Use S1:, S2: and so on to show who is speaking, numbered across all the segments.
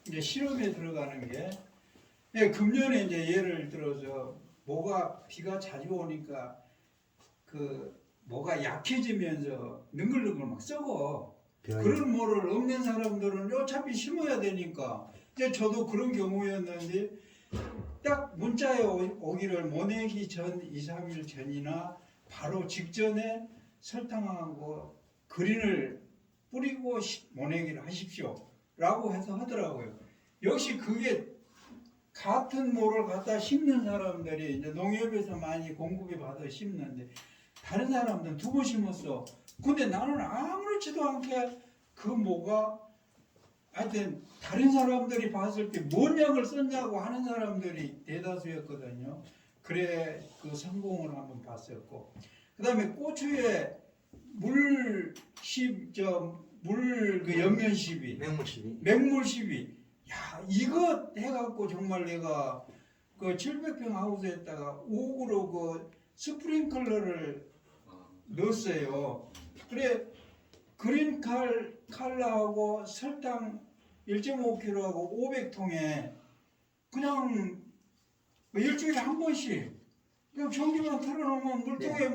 S1: 이제 실험에 들어가는 게 예, 금년에 이제 예를 들어서 비가 자주 오니까 그 뭐가 약해지면서 능글능글 막 썩어. 그런 모를 없는 사람들은 어차피 심어야 되니까 이제 저도 그런 경우였는데 딱 문자에 오기를 모내기 전 2, 3일 전이나 바로 직전에 설탕하고 그린을 뿌리고 모내기를 하십시오 라고 해서 하더라고요. 역시 그게 같은 모를 갖다 심는 사람들이 이제 농협에서 많이 공급이 받아 심는데 다른 사람들은 2번 심었어. 근데 나는 아무렇지도 않게 그 모가 하여튼 다른 사람들이 봤을 때 뭔 약을 썼냐고 하는 사람들이 대다수였거든요. 그래 그 성공을 한번 봤었고 그 다음에 고추에 물 그 연면 시비 맹물 시비 야 이거 해갖고 정말 내가 그 700평 하우스에다가 옥으로 그 스프링클러를 넣었어요. 그래 그린 칼라하고 설탕 1.5kg하고 500통에 그냥 일주일에 한 번씩 그냥 전기만 틀어놓으면 물통에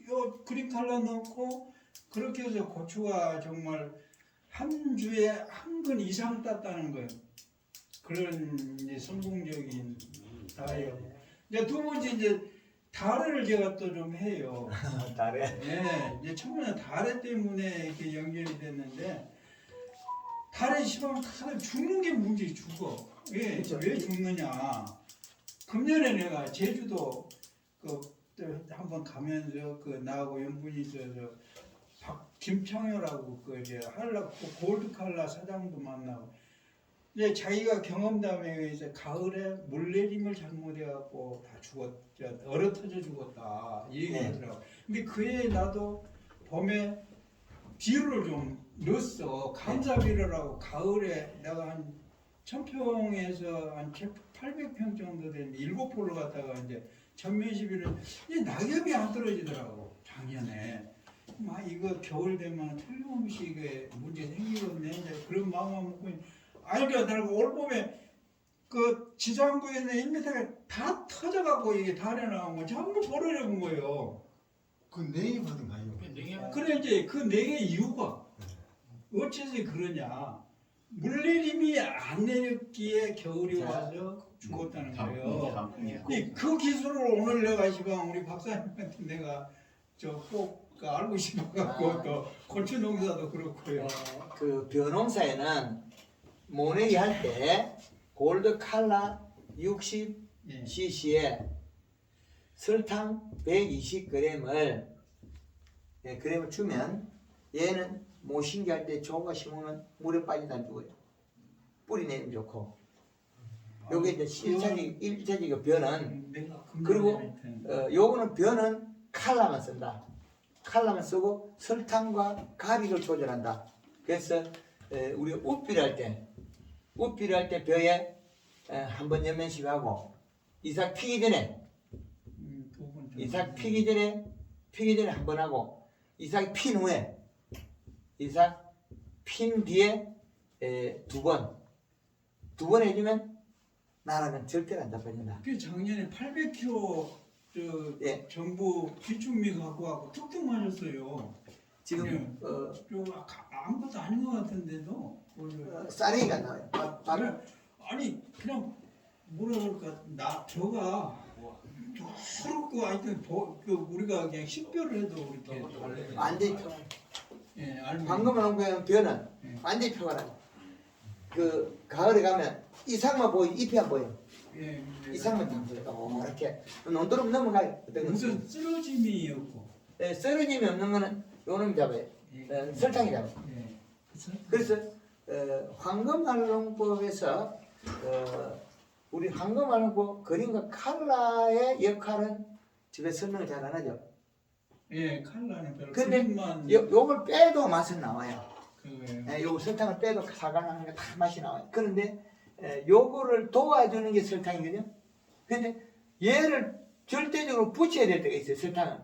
S1: 요 그린 칼라 넣고 그렇게 해서 고추가 정말 한 주에 한 근 이상 땄다는 거예요. 그런 이제 성공적인 다예요. 이제 두 번째 이제 다래를 제가 또 좀 해요.
S2: 다래.
S1: 네, 이제 처음에 다래 때문에 이렇게 연결이 됐는데 다래 시방 다들 죽는 게 문제 죽어. 왜 죽느냐? 금년에 내가 제주도 한번 가면서 나하고 연분이 있어서 김창효라고 이제 골드 칼라 사장도 만나고 이제 자기가 경험담에 의해서 가을에 물내림을 잘못해갖고 다 얼어터져 죽었다 이 얘기하더라고. 근데 그해 나도 봄에 비료를 좀 넣었어. 감사비료라고 가을에 내가 한 1000평에서 한 800평 정도 되는데 7포를 갖다가 이제 전면시비를 이 낙엽이 안 떨어지더라고 작년에. 막 이거 겨울 되면 틀림없이 이게 문제 생기겠네 이제 그런 마음만 먹고 알게 달고 올 봄에 그 지상부에 있는 1m가 다 터져갖고 이게 달에 나온 거 전부 버려버린 거예요.
S3: 그 냉이 받은가요?
S1: 그래 이제 그 네 개 이유가 어째서 그러냐? 물내림이 안 내렸기에 겨울이 와서 죽었다는 거예요. 그 기술을 오늘 내가 시방 우리 박사님한테 내가 꼭 알고 싶어갖고 또 고추 농사도 그렇고요.
S2: 그 벼농사에는 모내기 할 때 골드 칼라 60cc에 설탕 120g을 그램을 주면 얘는 모신기 할 때 조가 심으면 물에 빠지다 안 죽어요. 뿌리 내면 좋고. 요게 이제 1차적인 벼는 그리고 요거는 벼는 칼라만 쓴다. 칼라만 쓰고 설탕과 가비를 조절한다. 그래서 우리 우비를 할 때 벼에 한번 연면식하고 이삭 피기 전에 한 번 하고 이삭이 핀 후에 이삭 핀 뒤에 두 번 해주면 나라는 절대 안 잡혀진다.
S1: 그 작년에 800kg 정부 비축미 갖고 와서 툭툭 맞았어요.
S2: 지금
S1: 아무것도 아닌 것 같은데도
S2: 쌀이가 나와요.
S1: 아니 그냥 뭐라 그럴까 저가 서럽고 하여튼 우리가 그냥 식별을 해도 이렇게
S2: 완전히 방금 한 거는 벼는 완전히 표가 나요. 그 가을에 가면 이삭만 보이 잎이 안 보여. 이삭만 안 보여. 이렇게 논두렁 넘어가요.
S1: 무슨 쓰러짐이 없고
S2: 쓰러짐이 없는 거는 요놈 잡아요. 설탕이 잡아요. 그래서 황금알농법에서 우리 황금알농법 그림과 칼라의 역할은 집에 설명을 잘 안 하죠.
S1: 칼라는 별로.
S2: 근데 요걸 빼도 맛은 나와요.
S1: 그거예요.
S2: 요 설탕을 빼도 사과나는 게 다 맛이 나와요. 그런데 요거를 도와주는 게 설탕이거든요. 근데 얘를 절대적으로 붙여야 될 때가 있어요. 설탕은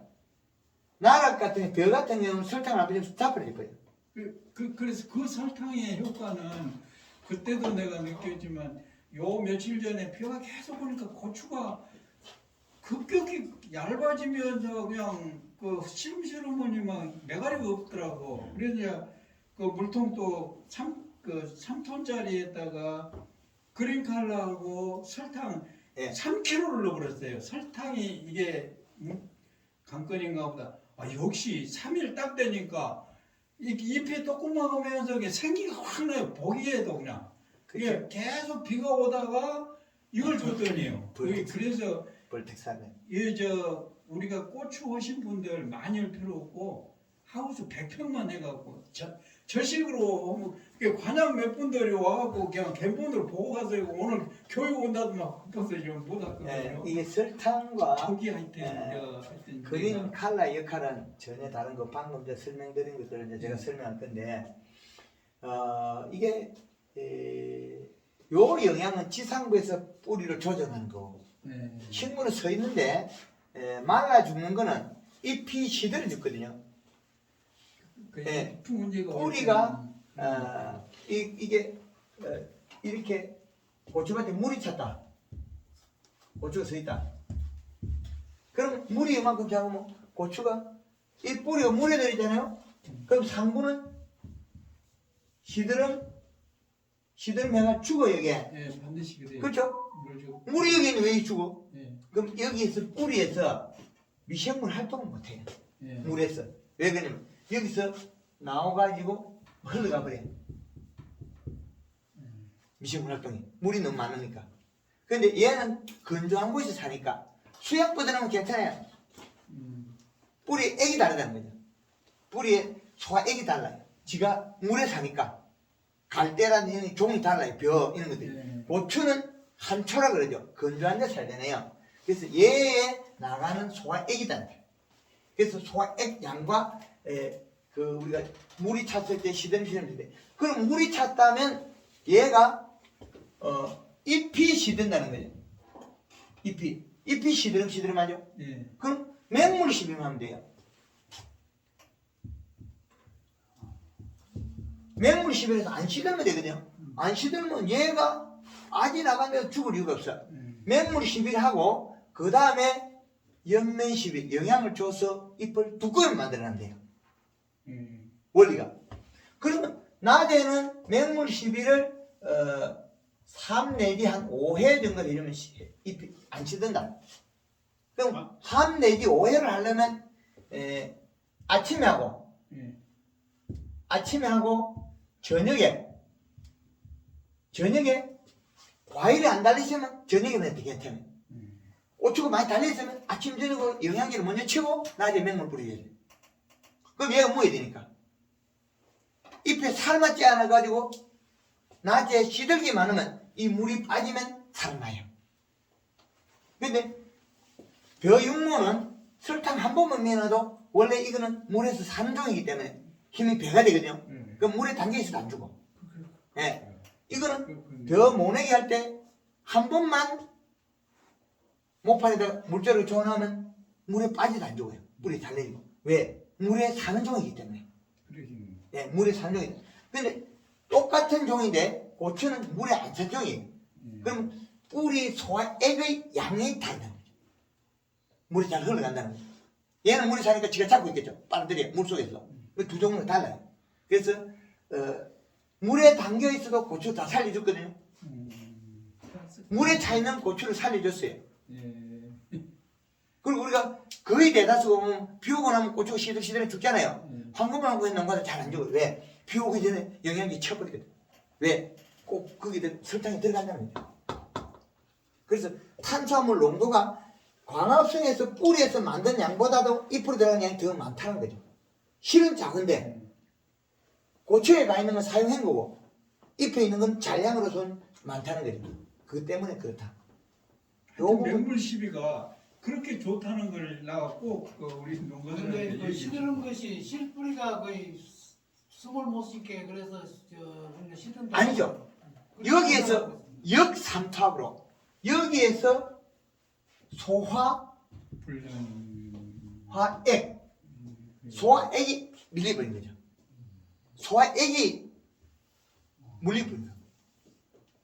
S2: 나락 같은 벼 같은 경우는 설탕을 안 붙이면 잡아질 거예요.
S1: 그래서 그 설탕의 효과는 그때도 내가 느꼈지만 요 며칠 전에 비가 계속 오니까 고추가 급격히 얇아지면서 그냥 그 시름시름하니 막 매가리가 없더라고. 그래서 그 물통도 3톤짜리에다가 그린 칼라하고 설탕
S2: 예.
S1: 3kg를 넣어버렸어요. 설탕이 이게 강건인가 보다. 아, 역시 3일 딱 되니까 잎이 조그마하면서 이게 생기가 확 나요. 보기에도 그냥. 그게 계속 비가 오다가 이걸 줬더니요. 그래서
S2: 벌떡사네.
S1: 우리가 고추 하신 분들 많이 할 필요 없고 하우스 100평만 해갖고 저식으로 하면 관양 몇 분들이 와갖고 그냥 갬본으로 보고 가서 오늘 교육 온다도 막 급해서 지금 못 왔거든요.
S2: 예, 이게 설탕과
S1: 저기 하여튼
S2: 예, 그린 칼라 역할은 전혀 다른 거. 방금 제가 설명드린 것들을 이제 제가 설명할 건데 이게 요 영양은 지상부에서 뿌리를 조정하는 거고 식물은 서 있는데 말라 죽는 거는 잎이 시들어 죽거든요. 예, 뿌리가 이게 이렇게 고추밭에 물이 찼다. 고추가 서 있다. 그럼 물이 이만큼 작으면 고추가 이 뿌리가 물에 들어있잖아요. 그럼 상부는 시들면가 죽어 여기에.
S1: 예, 반드시 그래요.
S2: 그렇죠? 물이 여기는 왜 죽어?
S1: 예.
S2: 그럼 여기에서 뿌리에서 미생물 활동을 못해요.
S1: 예.
S2: 물에서. 왜 그러냐면 여기서 나와가지고 흘러가 버려. 미생물 활동이. 물이 너무 많으니까. 근데 얘는 건조한 곳에서 사니까 수양보다는 괜찮아요. 뿌리에 액이 다르다는 거죠. 뿌리에 소화 액이 달라요. 지가 물에 사니까. 갈대라는 종이 달라요. 벼 이런 것들이. 고추는 한초라 그러죠. 건조한 데 살잖아요. 그래서 얘에 나가는 소화액이다. 그래서 소화액 양과 우리가 물이 찼을 때 시들시들인데, 그럼 물이 찼다면 얘가 잎이 시든다는 거죠. 잎이 시들하죠. 그럼 맹물이 시들하면 돼요. 맹물이 시들해서 안 시들면 되거든요. 안 시들면 얘가 아지 나가면 죽을 이유가 없어. 맹물이 시비하고 그 다음에 연면 시비 영향을 줘서 잎을 두껍게 만들어낸대요. 원리가. 그러면 낮에는 맹물 시비를 3 내지 한 5회 정도 해주면 잎이 안 시든다. 그럼 3 내지 5회를 하려면 아침에 하고 저녁에 과일이 안 달려있으면 저녁에는 괜찮아요. 고추가 많이 달려있으면 아침 저녁으로 영양제를 먼저 치고 낮에 맹물 뿌려야 돼. 그럼 얘가 모여야 되니까. 잎에 살맞지 않아가지고 낮에 시들기만 하면 이 물이 빠지면 살아나요. 근데 벼육모는 설탕 한 번만 넣어도 원래 이거는 물에서 사는 종이기 때문에 힘이 배가 되거든요. 그럼 물에 담겨있어도 안 죽어. 예. 이거는 벼 모내기 할 때 한 번만 목판에다가 물자를 조어놓으면 물에 빠지도 안 죽어요. 물이 달려있고. 왜? 물에 사는 종이기 때문에. 예, 물에 사는 종이에요. 근데 똑같은 종인데 고추는 물에 안 사는 종이에요. 그럼 뿌리 소화액의 양이 다르다는 거죠. 물이 잘 흘러간다는 거죠. 얘는 물에 사니까 지가 잡고 있겠죠. 빨아들여 물속에서. 두 종류가 달라요. 그래서 물에 담겨 있어도 고추 다 살려줬거든요. 물에 차 있는 고추를 살려줬어요. 그리고 우리가 거의 대다수가 보면 비 오고 나면 고추가 시들시들해 죽잖아요. 황금을 하고 있는 것보다 잘 안 죽어요. 왜? 비 오기 전에 영양제 쳐버리거든. 왜? 꼭 거기에 설탕이 들어간다는 거죠. 그래서 탄수화물 농도가 광합성에서 뿌리에서 만든 양보다도 잎으로 들어가는 양이 더 많다는 거죠. 실은 작은데 고추에 가 있는 건 사용한 거고 잎에 있는 건 잔량으로서는 많다는 거죠. 그것 때문에 그렇다.
S1: 맹물 시비가 그렇게 좋다는 걸 나가 꼭 우리 농가들한테
S4: 근데 그 시드는 것이 실뿌리가 거의 숨을 못 쉬게 그래서 시든다.
S2: 아니죠. 여기에서 역삼투압으로 여기에서 소화액이 밀려버린 거죠. 소화액이 물려버린 거죠.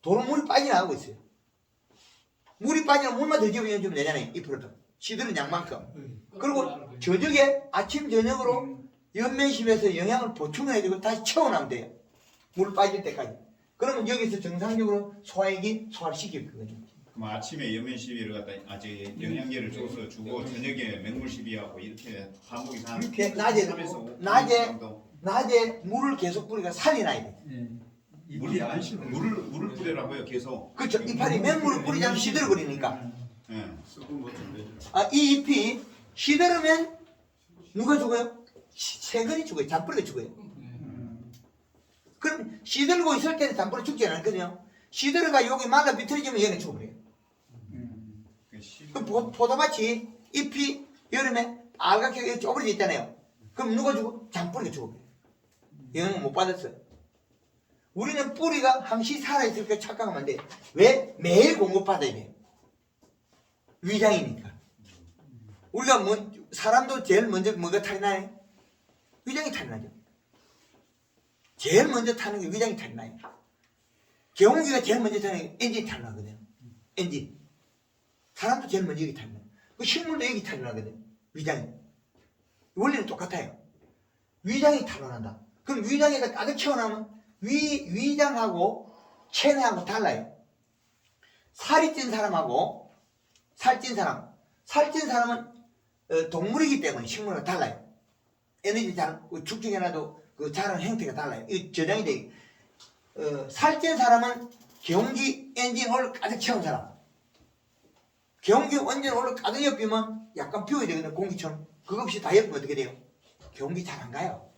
S2: 도로 물이 빠져나가고 있어요. 물이 빠지면 물만 더 집어주면 되잖아요. 2%도. 시들은 양만큼. 그리고 저녁에 아침 저녁으로 연면십에서 영양을 보충해주고 다시 채워나면 돼요. 물 빠질 때까지. 그러면 여기서 정상적으로 소화액이 소화를 시킬 거거든요.
S5: 그럼 아침에 연면 시비를 갖다 아직 영양제를 줘서 주고 저녁에 맹물 시비하고 이렇게 반복해서 한
S2: 이렇게
S5: 3에서
S2: 낮에
S5: 5분 정도.
S2: 낮에 물을 계속 뿌리가 살이 나야 돼.
S1: 물이 안 식어.
S5: 물을 뿌리라고요 계속.
S2: 그렇죠. 이파리 맹물을 뿌리지 않으면 시들어버리니까.
S5: 예.
S3: 썩은 것좀 내줘.
S2: 아, 이 잎이 시들으면 누가 죽어요? 새근이 죽어요. 잔뿌리가 죽어요. 그럼 시들고 있을 때는 잔뿌리 죽지 않거든요. 시들어가 여기 말라 비틀어지면 얘는 죽어버려요.
S5: 그 시-
S2: 그럼 포도밭이 잎이 여름에 알갛게 쪼그려져 있잖아요. 그럼 누가 죽어? 잔뿌리가 죽어버려요. 영향을 못 받았어요. 우리는 뿌리가 항시 살아있을 때 착각하면 안 돼. 왜? 매일 공급받아야 돼요. 위장이니까. 우리가 사람도 제일 먼저 뭐가 탈이 나요? 위장이 탈이 나죠. 제일 먼저 타는 게 위장이 탈이 나요. 경운기가 제일 먼저 타는 게 엔진이 탈이 나거든요. 엔진. 사람도 제일 먼저 여기 탈이 나요. 그 식물도 여기 탈이 나거든요. 위장이. 원리는 똑같아요. 위장이 탈이 난다. 그럼 위장에다 가득 채워나면 위장하고 체내하고 달라요. 살이 찐 사람하고 살찐 사람은 동물이기 때문에 식물과 달라요. 에너지 축적해놔도 그 자라는 형태가 달라요. 이 저장이 돼. 살찐 사람은 경운기 엔진 오일 가득 채운 사람. 경운기 엔진 오일 가득 엮이면 약간 비워야 되거든요. 공기처럼. 그거 없이 다 엮으면 어떻게 돼요? 경운기 잘 안 가요.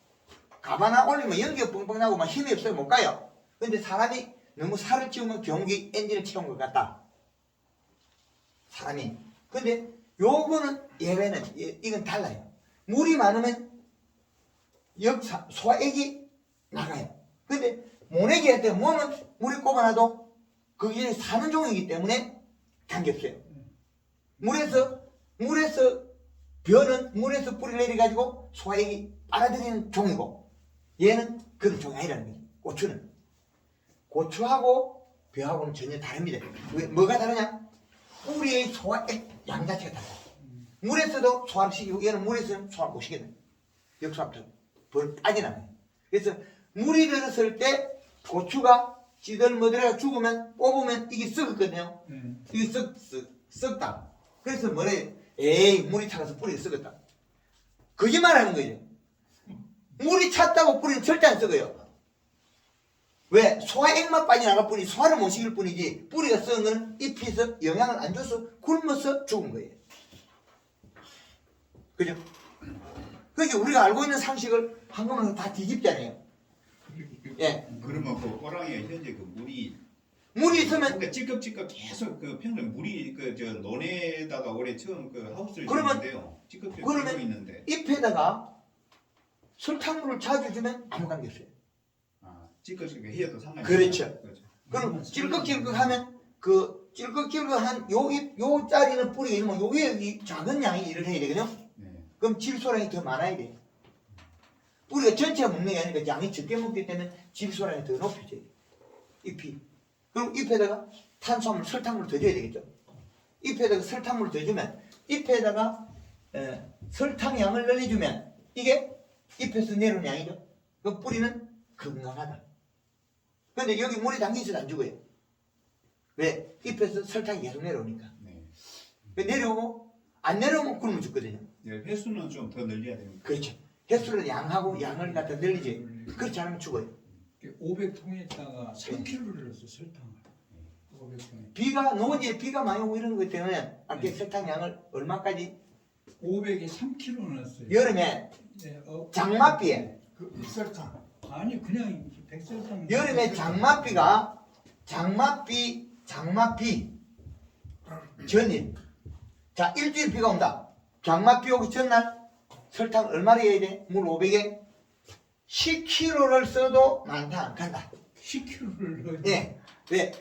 S2: 가바나 올리면 연기가 뻥뻥 나고 막 힘이 없어요. 못 가요. 근데 사람이 너무 살을 찌우면 경운기 엔진을 채운 것 같다. 사람이. 근데 요거는 예외는 이건 달라요. 물이 많으면 소화액이 나가요. 근데 모내기 할 때 몸은 물이 꼽아놔도 그게 사는 종이기 때문에 관계없어요. 물에서 벼는 물에서 뿌리 내려가지고 소화액이 빨아들이는 종이고 얘는 그런 종이 아니라는 거죠. 고추는. 고추하고 벼하고는 전혀 다릅니다. 뭐가 다르냐? 뿌리의 소화액 양 자체가 달라요. 물에서도 소화를 시키고 얘는 물에서는 소화를 못 시켜요. 역소합처럼 벌 빠져나가요. 그래서 물이 들었을 때 고추가 시들머들해가 죽으면 뽑으면 이게 썩었거든요. 이게 썩다. 그래서 뭐래? 에이 물이 차가서 뿌리가 썩었다. 거짓말하는 거예요. 물이 찼다고 뿌리는 절대 안 썩어요. 왜? 소화액만 빠져나갈 뿐이 소화를 못 시킬 뿐이지 뿌리가 썩은 거는 잎에서 영양을 안 줘서 굶어서 죽은 거예요. 그죠? 그러니까 우리가 알고 있는 상식을 한꺼번에 다 뒤집잖아요. 예.
S5: 그러면 그 호랑이가 현재 그
S2: 물이 있으면
S5: 그러니까 찌껍찌껍 계속 그 평소에 물이 그 저 논에다가 올해 처음 그 하우스를
S2: 그러면-
S5: 짓는데요. 찌껍찌껍
S2: 그러면
S5: 계속 있는데
S2: 잎에다가 설탕물을 자주 주면 아무 관계 없어요.
S5: 찌꺼찌꺼 해도 상관이
S2: 그렇죠.
S5: 없어요. 그렇죠.
S2: 그럼 찔꺽찔꺽하면 그 찔꺽찔꺽한 요 짜리는 뿌리가 있으면 요게 이 작은 양이 일을 해야 되거든요.
S5: 네.
S2: 그럼 질소량이 더 많아야 돼. 우리가 전체가 먹는 게 아니라 양이 적게 먹기 때문에 질소량이 더 높여져요. 잎이. 그럼 잎에다가 탄수화물, 설탕물을 더 줘야 되겠죠. 잎에다가 설탕물을 더 주면 잎에다가 설탕량을 늘려주면 이게 잎에서 내려오는 양이죠. 그 뿌리는 건강하다. 근데 여기 물이 담겨있어도 안 죽어요. 왜? 잎에서 설탕이 계속 내려오니까.
S5: 네.
S2: 내려오고 안 내려오면 굶어 죽거든요.
S5: 네, 횟수는 좀 더 늘려야 됩니다.
S2: 그렇죠. 횟수를 양하고 양을 갖다 늘리지. 그렇지 않으면 죽어요.
S1: 500통에다가 3kg를 넣어서 설탕을. 500통에.
S2: 비가 노지에 비가 많이 오고 이런 것 때문에 아까 설탕 양을 얼마까지
S1: 500에 3kg 넣었어요.
S2: 여름에
S1: 네,
S2: 장맛비에
S3: 그 잎설탕.
S1: 아니 그냥 백설탕.
S2: 여름에 장맛비가 장맛비 전일. 자 일주일 비가 온다. 장맛비 오기 전날 설탕 얼마를 해야 돼? 물 500에 10kg를 써도 많다 안 간다.
S1: 10kg를 넣어요.
S2: 예. 왜?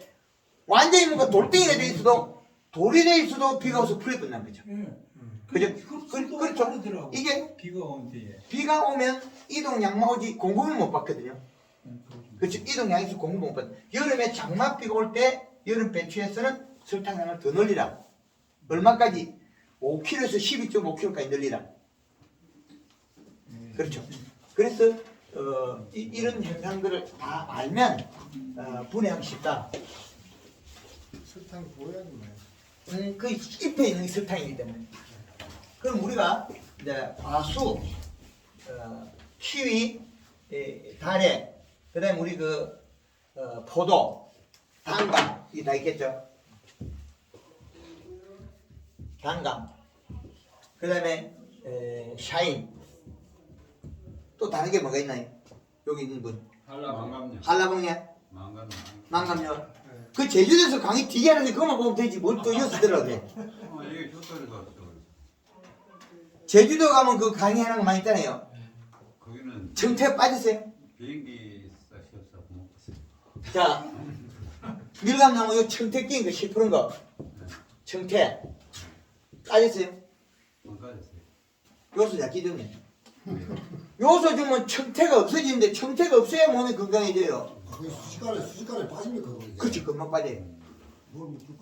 S2: 완전히 뭔가 돌덩이가 돼 있어도 돌이 돼 있어도 비가 와서 풀어버린다는 거죠. 그죠? 그렇죠.
S1: 하더라고.
S2: 이게
S1: 비가 온 뒤에.
S2: 비가 오면 이동 양마 오지 공급을 못 받거든요.
S1: 그러죠.
S2: 그렇죠. 이동 양에서 공급봉법. 여름에 장맛비가 올 때 여름 배추에서는 설탕량을 더 늘리라. 얼마까지? 5kg에서 12.5kg까지 늘리라. 그렇죠. 그래서 이런 현상들을 다 알면 분해하기 쉽다.
S3: 설탕이 보약이 뭐예요?
S2: 그 잎에 있는 설탕이기 때문에. 그럼 우리가 이제 과수, 키위, 다래, 그다음에 우리 포도, 단감 이 다 있겠죠. 단감, 그다음에 샤인. 또 다른 게 뭐가 있나요? 여기 있는 분.
S3: 망감요.
S2: 한라봉냐?
S3: 망감요.
S2: 망감요. 그 제주도에서 강의 뒤게 하는데 그것만 보면 되지. 뭘 또 이어서 들어야 돼.
S3: 이게 좋다는 거 같죠.
S2: 제주도 가면 그 강의하는 거 많이 있잖아요.
S3: 거기는
S2: 정태 빠졌어요.
S3: 비행기 싸셔서 못 봤어요.
S2: 자, 밀감나무 요 청태 끼인 거 10%인 거. 청태. 빠졌어요.
S3: 못 가졌어요.
S2: 요소 잡기 때문에. 요소 주면 청태가 없어지는데 청태가 없어야 몸이 건강해져요.
S6: 그게 수식간에 빠집니까 그게?
S2: 그렇지, 금방 빠져요.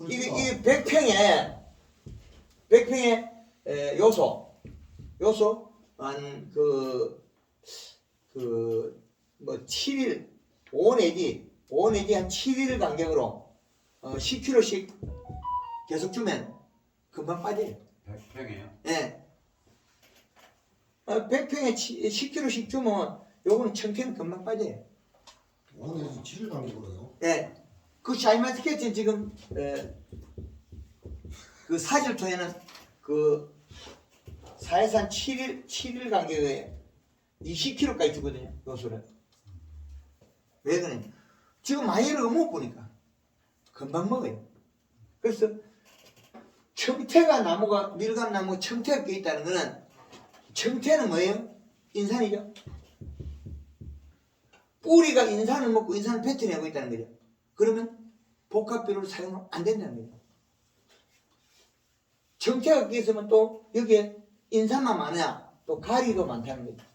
S6: 이게
S2: 100평에 요소 한 7일 5 내지 한 7일 간격으로 10kg씩 계속 주면 금방 빠져요.
S3: 100평이에요.
S2: 예. 100평에 10kg씩 주면 요거는 청태는 금방 빠져요.
S6: 오늘 7일 간격으로요.
S2: 예. 그 샤이마스케트 지금 그 사질토에는 그 4에서 7일 간격에 20kg까지 주거든요. 요소를. 왜 그러냐? 지금 많이를 못 보니까 금방 먹어요. 그래서 청태가 나무가 밀감나무 청태가 껴 있다는 거는 청태는 뭐예요? 인산이죠. 뿌리가 인산을 먹고 인산을 뱉어내고 있다는 거죠. 그러면 복합비료를 사용하면 안 된다는 거죠. 청태가 끼 있으면 또 여기에 인산만 많으냐 또 가리도 많다는 거죠.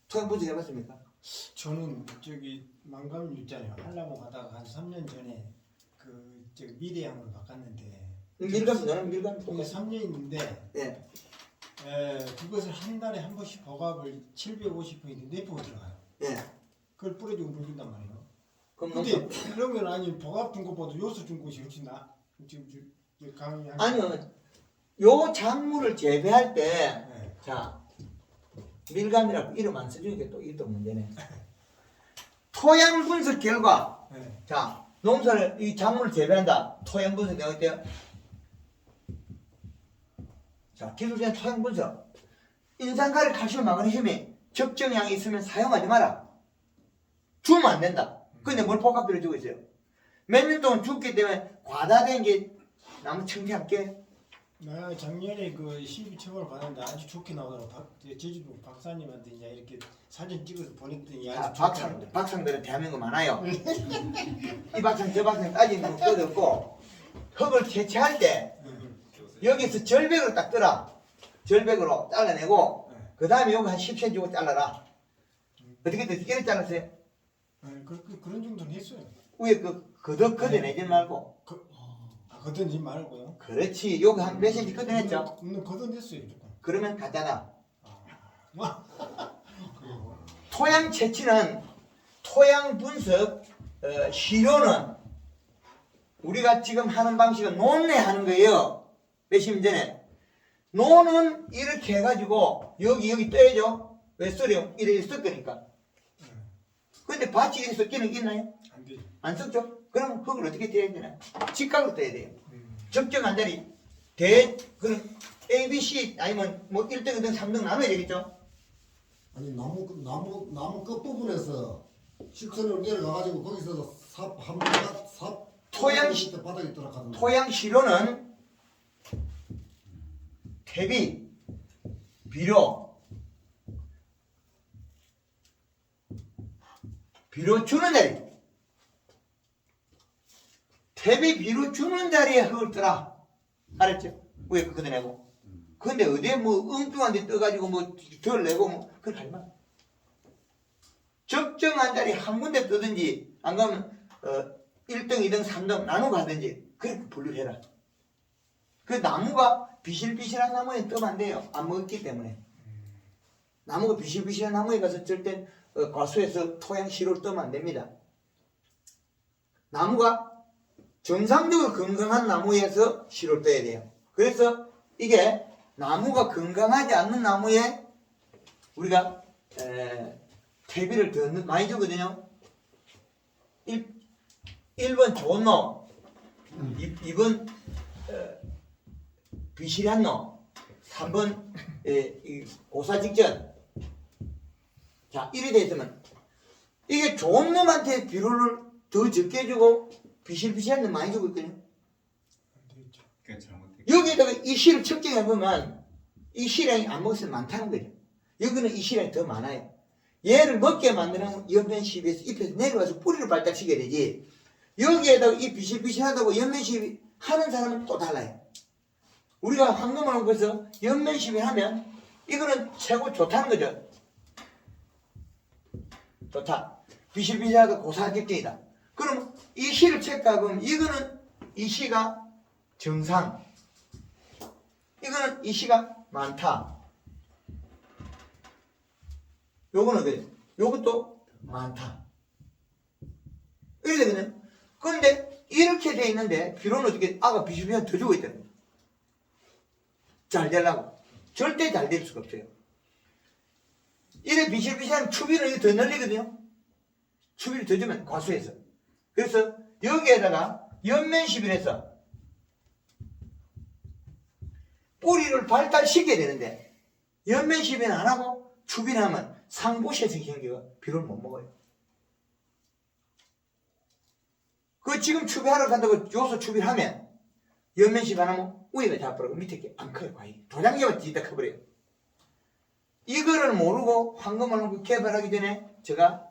S2: 토양 분석 해봤습니까?
S7: 저는 저기 망감 있잖아요. 한라봉 가다가 한 3년 전에 그 저기 미래양으로 바꿨는데
S2: 밀감 너는 밀감
S7: 그게 3년인데
S2: 예.
S7: 그것을 한 달에 한 번씩 복합을 750포인트 내포가 들어가요.
S2: 예.
S7: 그걸 뿌려주고 물린단 말이에요.
S2: 그럼
S7: 근데 그러면 아니 복합 준 것보다 요소 준 것이 훨씬 지금 강의
S2: 아니요. 요 작물을 재배할 때
S7: 네.
S2: 자, 밀감이라고 이름 안 써주니까 또 이게 또 문제네. 토양 분석 결과,
S7: 네.
S2: 자, 농사를, 이 작물을 재배한다. 토양 분석 내가 어때요? 자, 기술적인 토양 분석. 인산가리, 칼슘, 마그네슘이 적정량이 있으면 사용하지 마라. 주면 안 된다. 근데 뭘 복합비로 주고 있어요? 몇 년 동안 죽기 때문에 과다된 게 나무 청태함께
S7: 나 작년에 그 시비 처벌 받았는데 아주 좋게 나오더라고. 제주도 박사님한테 이제 이렇게 사진 찍어서 보냈더니 아주 좋게
S2: 박상들은 대한민국 많아요. 이 박상 저 박상 따지는 거 끝없고 흙을 채취할 때 여기서 절벽으로 딱 떠라. 절벽으로 잘라내고 그 다음에 여기 한 10cm 잘라라. 어떻게 됐어? 이렇게 잘랐어요?
S7: 그런 정도는 했어요.
S2: 위에 그 거덕 걷어내지 말고.
S7: 걷어내지 말고요.
S2: 그렇지. 여기 한 몇 cm 걷어냈죠?
S7: 걷어냈어요 조금.
S2: 그러면 가짜다. 토양 채취는 토양 분석 시료는 우리가 지금 하는 방식은 논내 하는 거예요. 몇십 년 전에 논은 이렇게 해가지고 여기 떠야죠. 왜 써요? 이래 쓸 거니까. 근데 밭이 이렇게 섞이는 게 있나요?
S7: 안 되죠.
S2: 안 섞죠? 그럼 흙을 어떻게 떼야 되나요? 직각으로 떼야 돼요. 적정한 자리 그럼 A, B, C 아니면 뭐 1등, 2등, 3등 나눠야 되겠죠?
S6: 아니 나무 끝부분에서 식선으로 내려가가지고 거기서 삽
S2: 토양
S6: 밑에 바닥에 들어가는
S2: 토양 시료는 퇴비, 비료 주는 자리 퇴비 비료 주는 자리에 흙을 떠라. 알았죠? 위에 거 걷어내고. 근데 어디에 뭐 엉뚱한 데 떠가지고 뭐 덜 내고 뭐 그걸 하지 마. 적정한 자리 한 군데 뜨든지 안 그러면 1등, 2등, 3등 나누고 하든지 그렇게 분류를 해라. 그 나무가 비실비실한 나무에 뜨면 안 돼요. 안 먹었기 때문에. 나무가 비실비실한 나무에 가서 절대 과수에서 토양 시로를 뜨면 안 됩니다. 나무가 정상적으로 건강한 나무에서 시로를 떠야 돼요. 그래서 이게 나무가 건강하지 않는 나무에 우리가 퇴비를 더 많이 주거든요. 1번 좋은 놈, 2번 비실한 놈, 3번 고사 직전. 자, 이래 돼 있으면 이게 좋은 놈한테 비료를 더 적게 주고 비실비실한 놈 많이 주고 있거든요.
S5: 그게 잘못된.
S2: 여기에다가 이 실을 측정해 보면 이 실량이 안 먹었으면 많다는 거죠. 여기는 이 실량이 더 많아요. 얘를 먹게 만드는 연면시비에서 잎에서 내려와서 뿌리를 발달시켜야 되지. 여기에다가 이 비실비실하다고 연면시비 하는 사람은 또 달라요. 우리가 황금을 먹어서 연면시비 하면 이거는 최고 좋다는 거죠. 좋다. 비실비실하다 고사직전이다. 그럼 이 시를 체크하면 이거는 이 시가 정상, 이거는 이 시가 많다. 요거는 그래. 요것도 많다. 이렇게 되거든요. 그런데 이렇게 돼 있는데 비료는 어떻게 아가 비실비실 더 주고 있다는 거예요. 잘 되려고. 절대 잘 될 수가 없어요. 이래 비실비실한 추비를 이거 더 늘리거든요. 추비를 더 주면 과수해서. 그래서 여기에다가 연면시비를 뿌리를 발달시켜야 되는데 연면시비는 안 하고 추비를 하면 상부세성 경계가 비료를 못 먹어요. 그 지금 추비하러 간다고 요소 추비를 하면 연면시비 안 하면 위에가 잡아버리고 밑에 게 안 커요. 과일이. 도장계가 뒤다 커버려요. 이거를 모르고 황금을 개발하기 전에 제가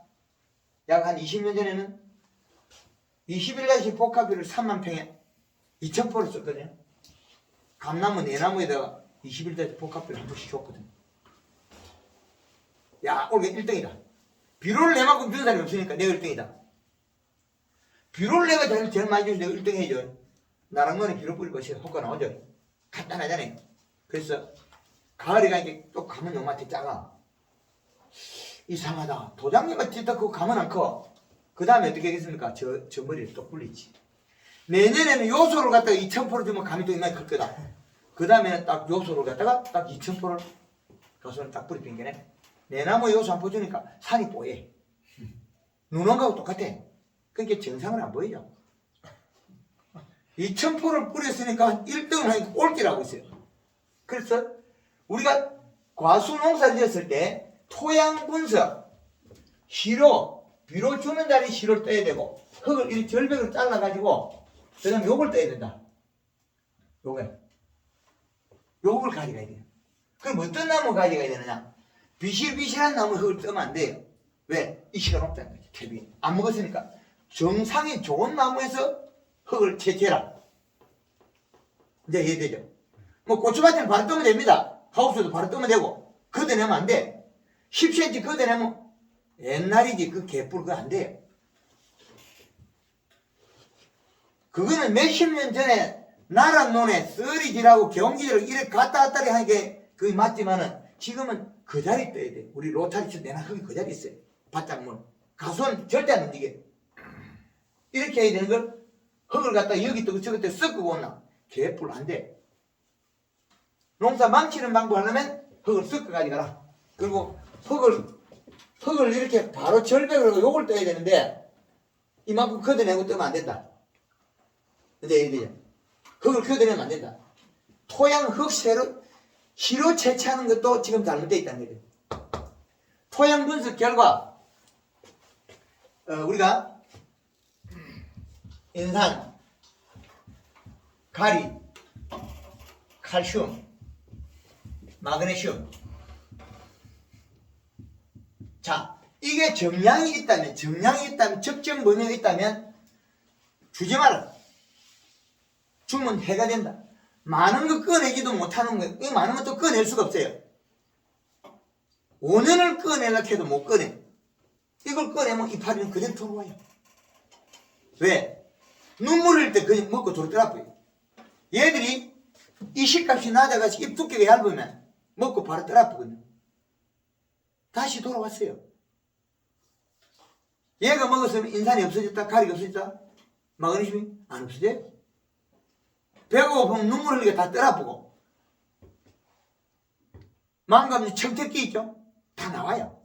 S2: 약 한 20년 전에는 21가지 복합비를 3만 평에 2,000포를 썼거든요. 감나무, 내나무에다가 21가지 복합비를 한 번씩 줬거든요. 야, 올해 1등이다. 비료를 내만큼 주는 사람이 없으니까 내가 1등이다. 비료를 내가 제일 많이 주면 내가 1등 해줘. 나랑 너는 비료 뿌릴 것이 효과 나오죠. 간단하잖아요. 그래서 가을에 가니까 또 가면 요만테 작아. 이상하다. 도장님만 뒤다 그거 가면 안 커. 그 다음에 어떻게 하겠습니까? 저 머리를 또 굴리지. 내년에는 요소를 갖다가 2,000포를 주면 감이 또 이만큼 클 거다. 그 다음에는 딱 요소를 갖다가 딱 2,000포를 가서는 딱 뿌리는 게네. 내나무 요소 안 퍼주니까 산이 뽀얘. 눈온가하고 똑같아. 그러니까 정상을 안 보이죠. 2,000포를 뿌렸으니까 1등을 하니까 꼴찌라고 있어요. 그래서 우리가 과수 농사를 지었을 때 토양 분석, 시로, 비료 주는 자리 시로를 떠야 되고 흙을 이 절벽으로 잘라가지고 그 다음에 요걸 떠야 된다. 요걸 가져가야 돼요. 그럼 어떤 나무 가져가야 되느냐? 비실비실한 나무 흙을 뜨면 안 돼요. 왜? 이시가 높다는 거지. 탭이 안 먹었으니까 정상이 좋은 나무에서 흙을 채취해라. 이제 이해되죠? 뭐 고추밭에는 바로 뜨면 됩니다. 하우스도 바로 뜨면 되고 걷어내면 안 돼. 10cm 걷어내면 옛날이지 그 개뿔 그거 안 돼요. 그거는 몇십 년 전에 나락논에 쓰리지라고 경기지를 이렇게 갔다 왔다리 하는 게 그게 맞지만은 지금은 그 자리 떠야 돼. 우리 로타리처럼 내나 흙이 그 자리 있어요. 바짝문. 가수는 절대 안 움직여. 이렇게 해야 되는 걸 흙을 갖다 여기 또 저기 또 섞고 온나. 개뿔 안 돼. 농사 망치는 방법 하려면 흙을 섞어 가져가라. 그리고 흙을 이렇게 바로 절벽으로 요걸 떠야 되는데 이만큼 걷어내고 뜨면 안 된다. 이제 이래요. 흙을 걷어내면 안 된다. 토양 흙 시로 채취하는 것도 지금 잘못되어 있다는 거죠. 토양 분석 결과 우리가 인산, 가리, 칼슘, 마그네슘. 자, 이게 정량이 있다면, 적정 범위가 있다면 주지 마라. 주면 해가 된다. 많은 거 꺼내지도 못하는 거예요. 이 많은 것도 꺼낼 수가 없어요. 5년을 꺼내려고 해도 못 꺼내. 이걸 꺼내면 이파리는 그대로 들어와요. 왜? 눈물 흘릴 때 그냥 먹고 돌더라고요. 얘들이 이식값이 낮아가지고 입 두께가 얇으면 먹고 바로 떨어지거든요. 다시 돌아왔어요. 얘가 먹었으면 인산이 없어졌다, 가리가 없어졌다, 마그네슘이 안 없어져요. 배가 고프면 눈물 흘리게 다 떨어지고, 망감이 청태기 있죠? 다 나와요.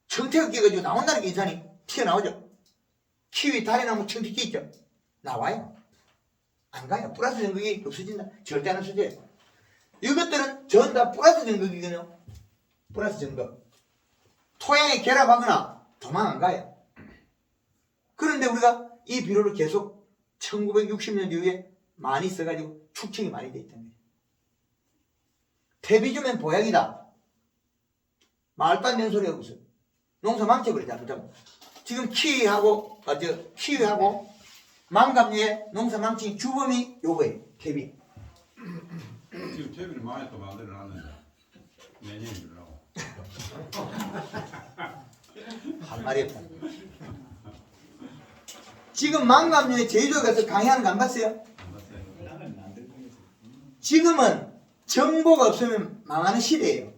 S2: 청태기 가지고 나온다는 게 인산이 튀어나오죠. 키위, 다리나무, 청태기 있죠? 나와요. 안 가요. 플러스 전극이 없어진다. 절대 안 없어져요. 이것들은 전 다 플러스 전극이거든요. 플러스 전극. 토양에 결합하거나 도망 안 가요. 그런데 우리가 이 비료를 계속 1960년 이후에 많이 써가지고 축적이 많이 돼 있다는 거예요. 퇴비주면 보약이다. 말도 안 되는 소리 하고 있어요. 농사 망쳐버리자. 지금 키위하고 망감류에 농사 망친 주범이 요거예요. 퇴비.
S3: 지금 퇴비를 많이 또 만들어 놨는데 내년에 주려고.
S2: 한 말이 없다. 지금 망감류에 제주도에 가서 강의하는 거 안 봤어요?
S3: 안 봤어요.
S2: 지금은 정보가 없으면 망하는 시대예요.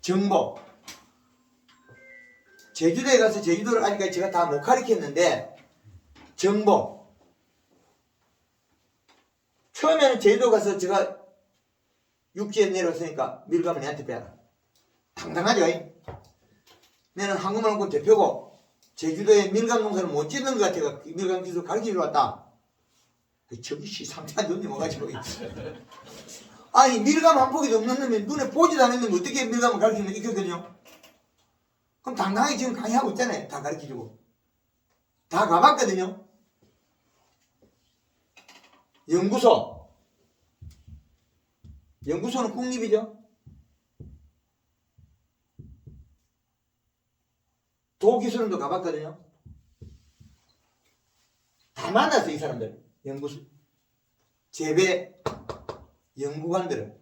S2: 정보. 제주도에 가서 제주도를 아직까지 제가 다 못 가르쳤는데 정보. 처음에는 제주도 가서 제가 육지에 내려왔으니까 밀감을 내한테 빼라. 당당하죠? 나는 한국만권 대표고 제주도에 밀감 농사를 못 짓는 것 같아가 밀감 기술 가르치러 왔다. 저기 시상한 놈이 와가지고 아니 밀감 한 포기도 없는 놈이 눈에 보지도 않는 놈이 어떻게 밀감을 가르치는 있거든요. 그럼 당당하게 지금 강의하고 있잖아요. 다 가르쳐주고 다 가봤거든요. 연구소는 국립이죠. 도기술원도 가봤거든요. 다 만났어 이 사람들. 연구소 재배 연구관들을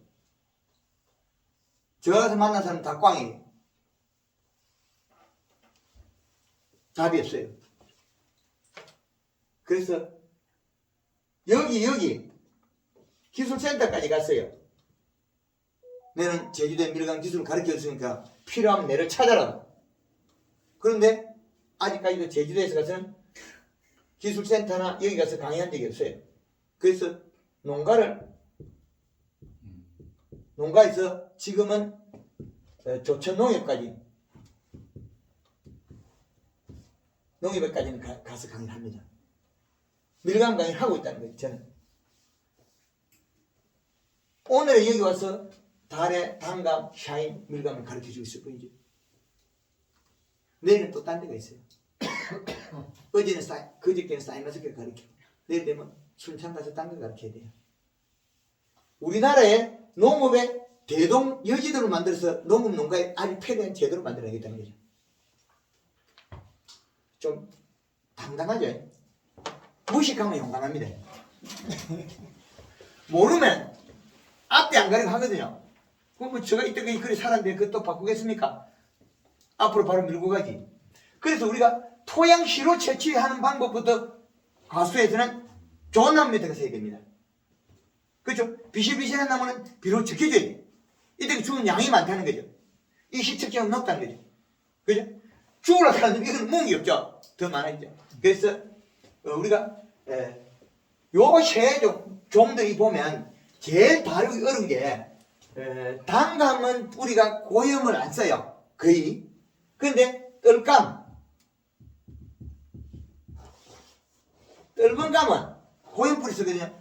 S2: 저 가서 만난 사람 다 꽝이에요. 답이 없어요. 그래서 여기 기술센터까지 갔어요. 너는 제주도의 밀감 기술을 가르쳐줬으니까 필요하면 내를 찾아라. 그런데 아직까지도 제주도에서 가서는 기술센터나 여기 가서 강의한 적이 없어요. 그래서 농가에서 지금은 조천농협까지 농협에까지는 가서 강의를 합니다. 밀감 강의를 하고 있다는 거예요. 저는 오늘 여기 와서 달에 단감, 샤인, 밀감을 가르쳐주고 있을 뿐이죠. 내일은 또 딴 데가 있어요. 그저께는 사이머스케 가르쳐. 내일 되면 순창 가서 딴 걸 가르쳐야 돼요. 우리나라에 농업의 대동 여지도를 만들어서 농업 농가에 아주 폐대한 제도를 만들어야겠다는 거죠. 좀 당당하죠. 무식하면 용감합니다. 모르면 앞에 안 가려고 하거든요. 그럼 뭐 제가 이때까지 그리 살았는데 그것도 바꾸겠습니까? 앞으로 바로 밀고 가지. 그래서 우리가 토양시로 채취하는 방법부터 가수에서는 좋은 나무 밑에 가서 해야 됩니다. 그렇죠? 비실비실한 나무는 비로 적혀줘야 돼요. 이때 죽은 양이 많다는 거죠. 이 시척점은 높다는 거죠. 그죠? 죽으려고 하는 이건 뭉이 없죠. 더 많아지죠. 그래서 우리가 요 세 종들이 보면 제일 다루기 어려운 게 단감은 우리가 고염을 안 써요. 거의. 그런데 떫은 감은 고염 뿌리 쓰거든요.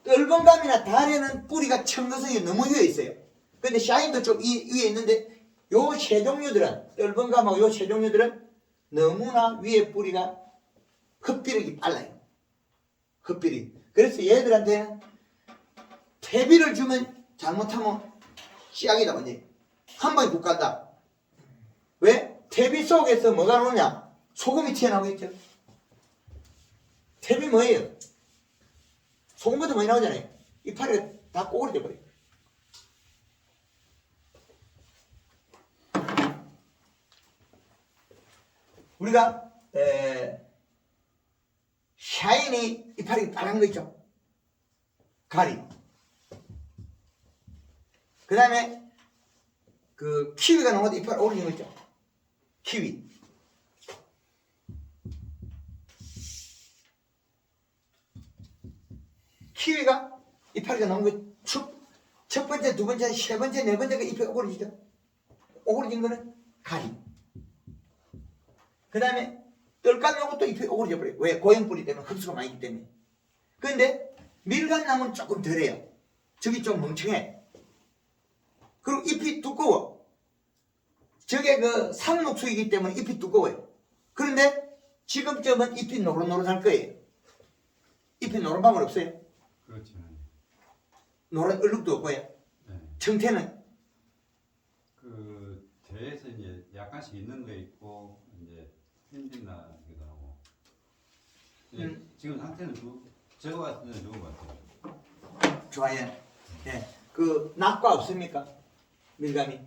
S2: 떫은 감이나 달에는 뿌리가 청근성이 너무 위에 있어요. 근데 샤인도 좀 위에 있는데 요 세 종류들은 떫은 감하고 요 세 종류들은 너무나 위에 뿌리가 흡비력이 빨라요. 흡비력. 그래서 얘들한테는 퇴비를 주면 잘못하면 씨앗이다 완전히. 한 방에 국 간다. 왜? 퇴비 속에서 뭐가 나오냐? 소금이 튀어나오겠죠. 퇴비 뭐예요? 소금부터 많이 나오잖아요. 이파리가 다 꼬그려져 버려요. 우리가 샤인이 이파리 빨간 거 있죠. 가리. 그 다음에 그 키위가 나온 것도 이파리 오르는 거 있죠. 키위. 키위가 이파리가 나온 거 첫 번째, 두 번째, 세 번째, 네 번째가 잎이 오그러지죠. 오그러진 거는 가리. 그 다음에 떨감나무 것도 잎이 오그러져 버려요. 왜? 고형뿌리 때문에 흡수가 많이 있기 때문에. 그런데 밀감나무는 조금 덜해요. 저기 좀 멍청해. 그리고 잎이 두꺼워. 저게 그 상록수이기 때문에 잎이 두꺼워요. 그런데 지금쯤은 잎이 노릇노릇할 거예요. 잎이 노란 방울 없어요.
S3: 그렇죠.
S2: 노란 얼룩도 없고요.
S3: 네.
S2: 청태는
S3: 그 대에서 이제 약간씩 있는 거 있고 이제 힘든 나기도 하고. 예, 지금 상태는 저거 같은 데는 좋은 것 같아요.
S2: 좋아요. 예. 그 낙과 없습니까? 밀감이.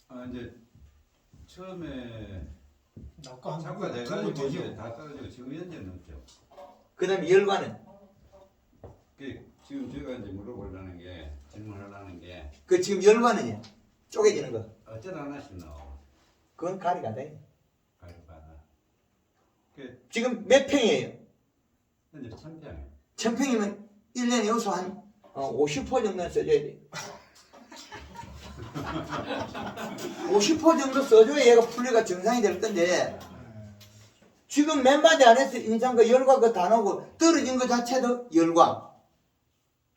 S3: 아 이제 처음에
S7: 낙과
S3: 창가
S7: 한
S3: 돼가지고
S7: 되죠.
S3: 이제 다 떨어지고 지금 현재는 없죠.
S2: 그 다음에 열과는
S3: 그 지금 제가 이제 물어보려는 게 질문하려는 게
S2: 그 지금 열과는요. 쪼개지는 거.
S3: 어쩌다 하나씩 나오고
S2: 그건 가리가 돼.
S3: 가리바다. 그
S2: 지금 몇 평이에요?
S3: 현재 1000평이에요.
S2: 1000평이면 1년에 여기서 한 50% 정도는 써줘야 돼. 50% 정도 써줘야 얘가 분류가 정상이 될 건데 지금 몇 마디 안에서 인상과 열과 그 단어고 떨어진 것 자체도 열과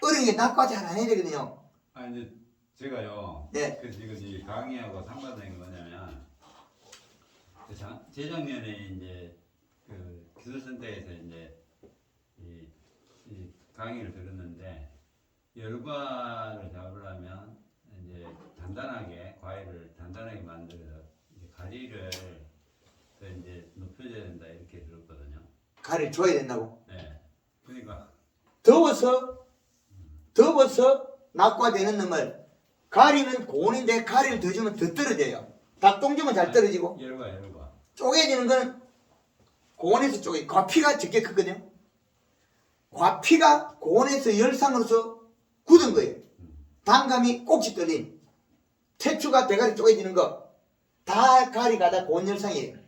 S2: 어린 게 낙과 잘 안 해야 되거든요.
S3: 아 이제 제가요.
S2: 네.
S3: 그 지금 이 강의하고 상관된 게 뭐냐면 그 재작년에 이제 그 기술센터에서 이제 이 강의를 들었는데 열과를 잡으려면 이제 단단하게 과일을 단단하게 만들어서 이제 가리를 더 이제 높여줘야 된다 이렇게 들었거든요.
S2: 가리를 줘야 된다고.
S3: 네. 그러니까
S2: 더워서 낙과되는 놈을 가리는 고온인데 가리를 더 주면 더 떨어져요. 닭똥 주면 잘 떨어지고
S3: 열과
S2: 쪼개지는 건 고온에서 쪼개. 과피가 적게 크거든요. 과피가 고온에서 열상으로서 굳은 거예요. 단감이 꼭지 떨린 태추가 대가리 쪼개지는 거 다 가리가 고온 열상이에요.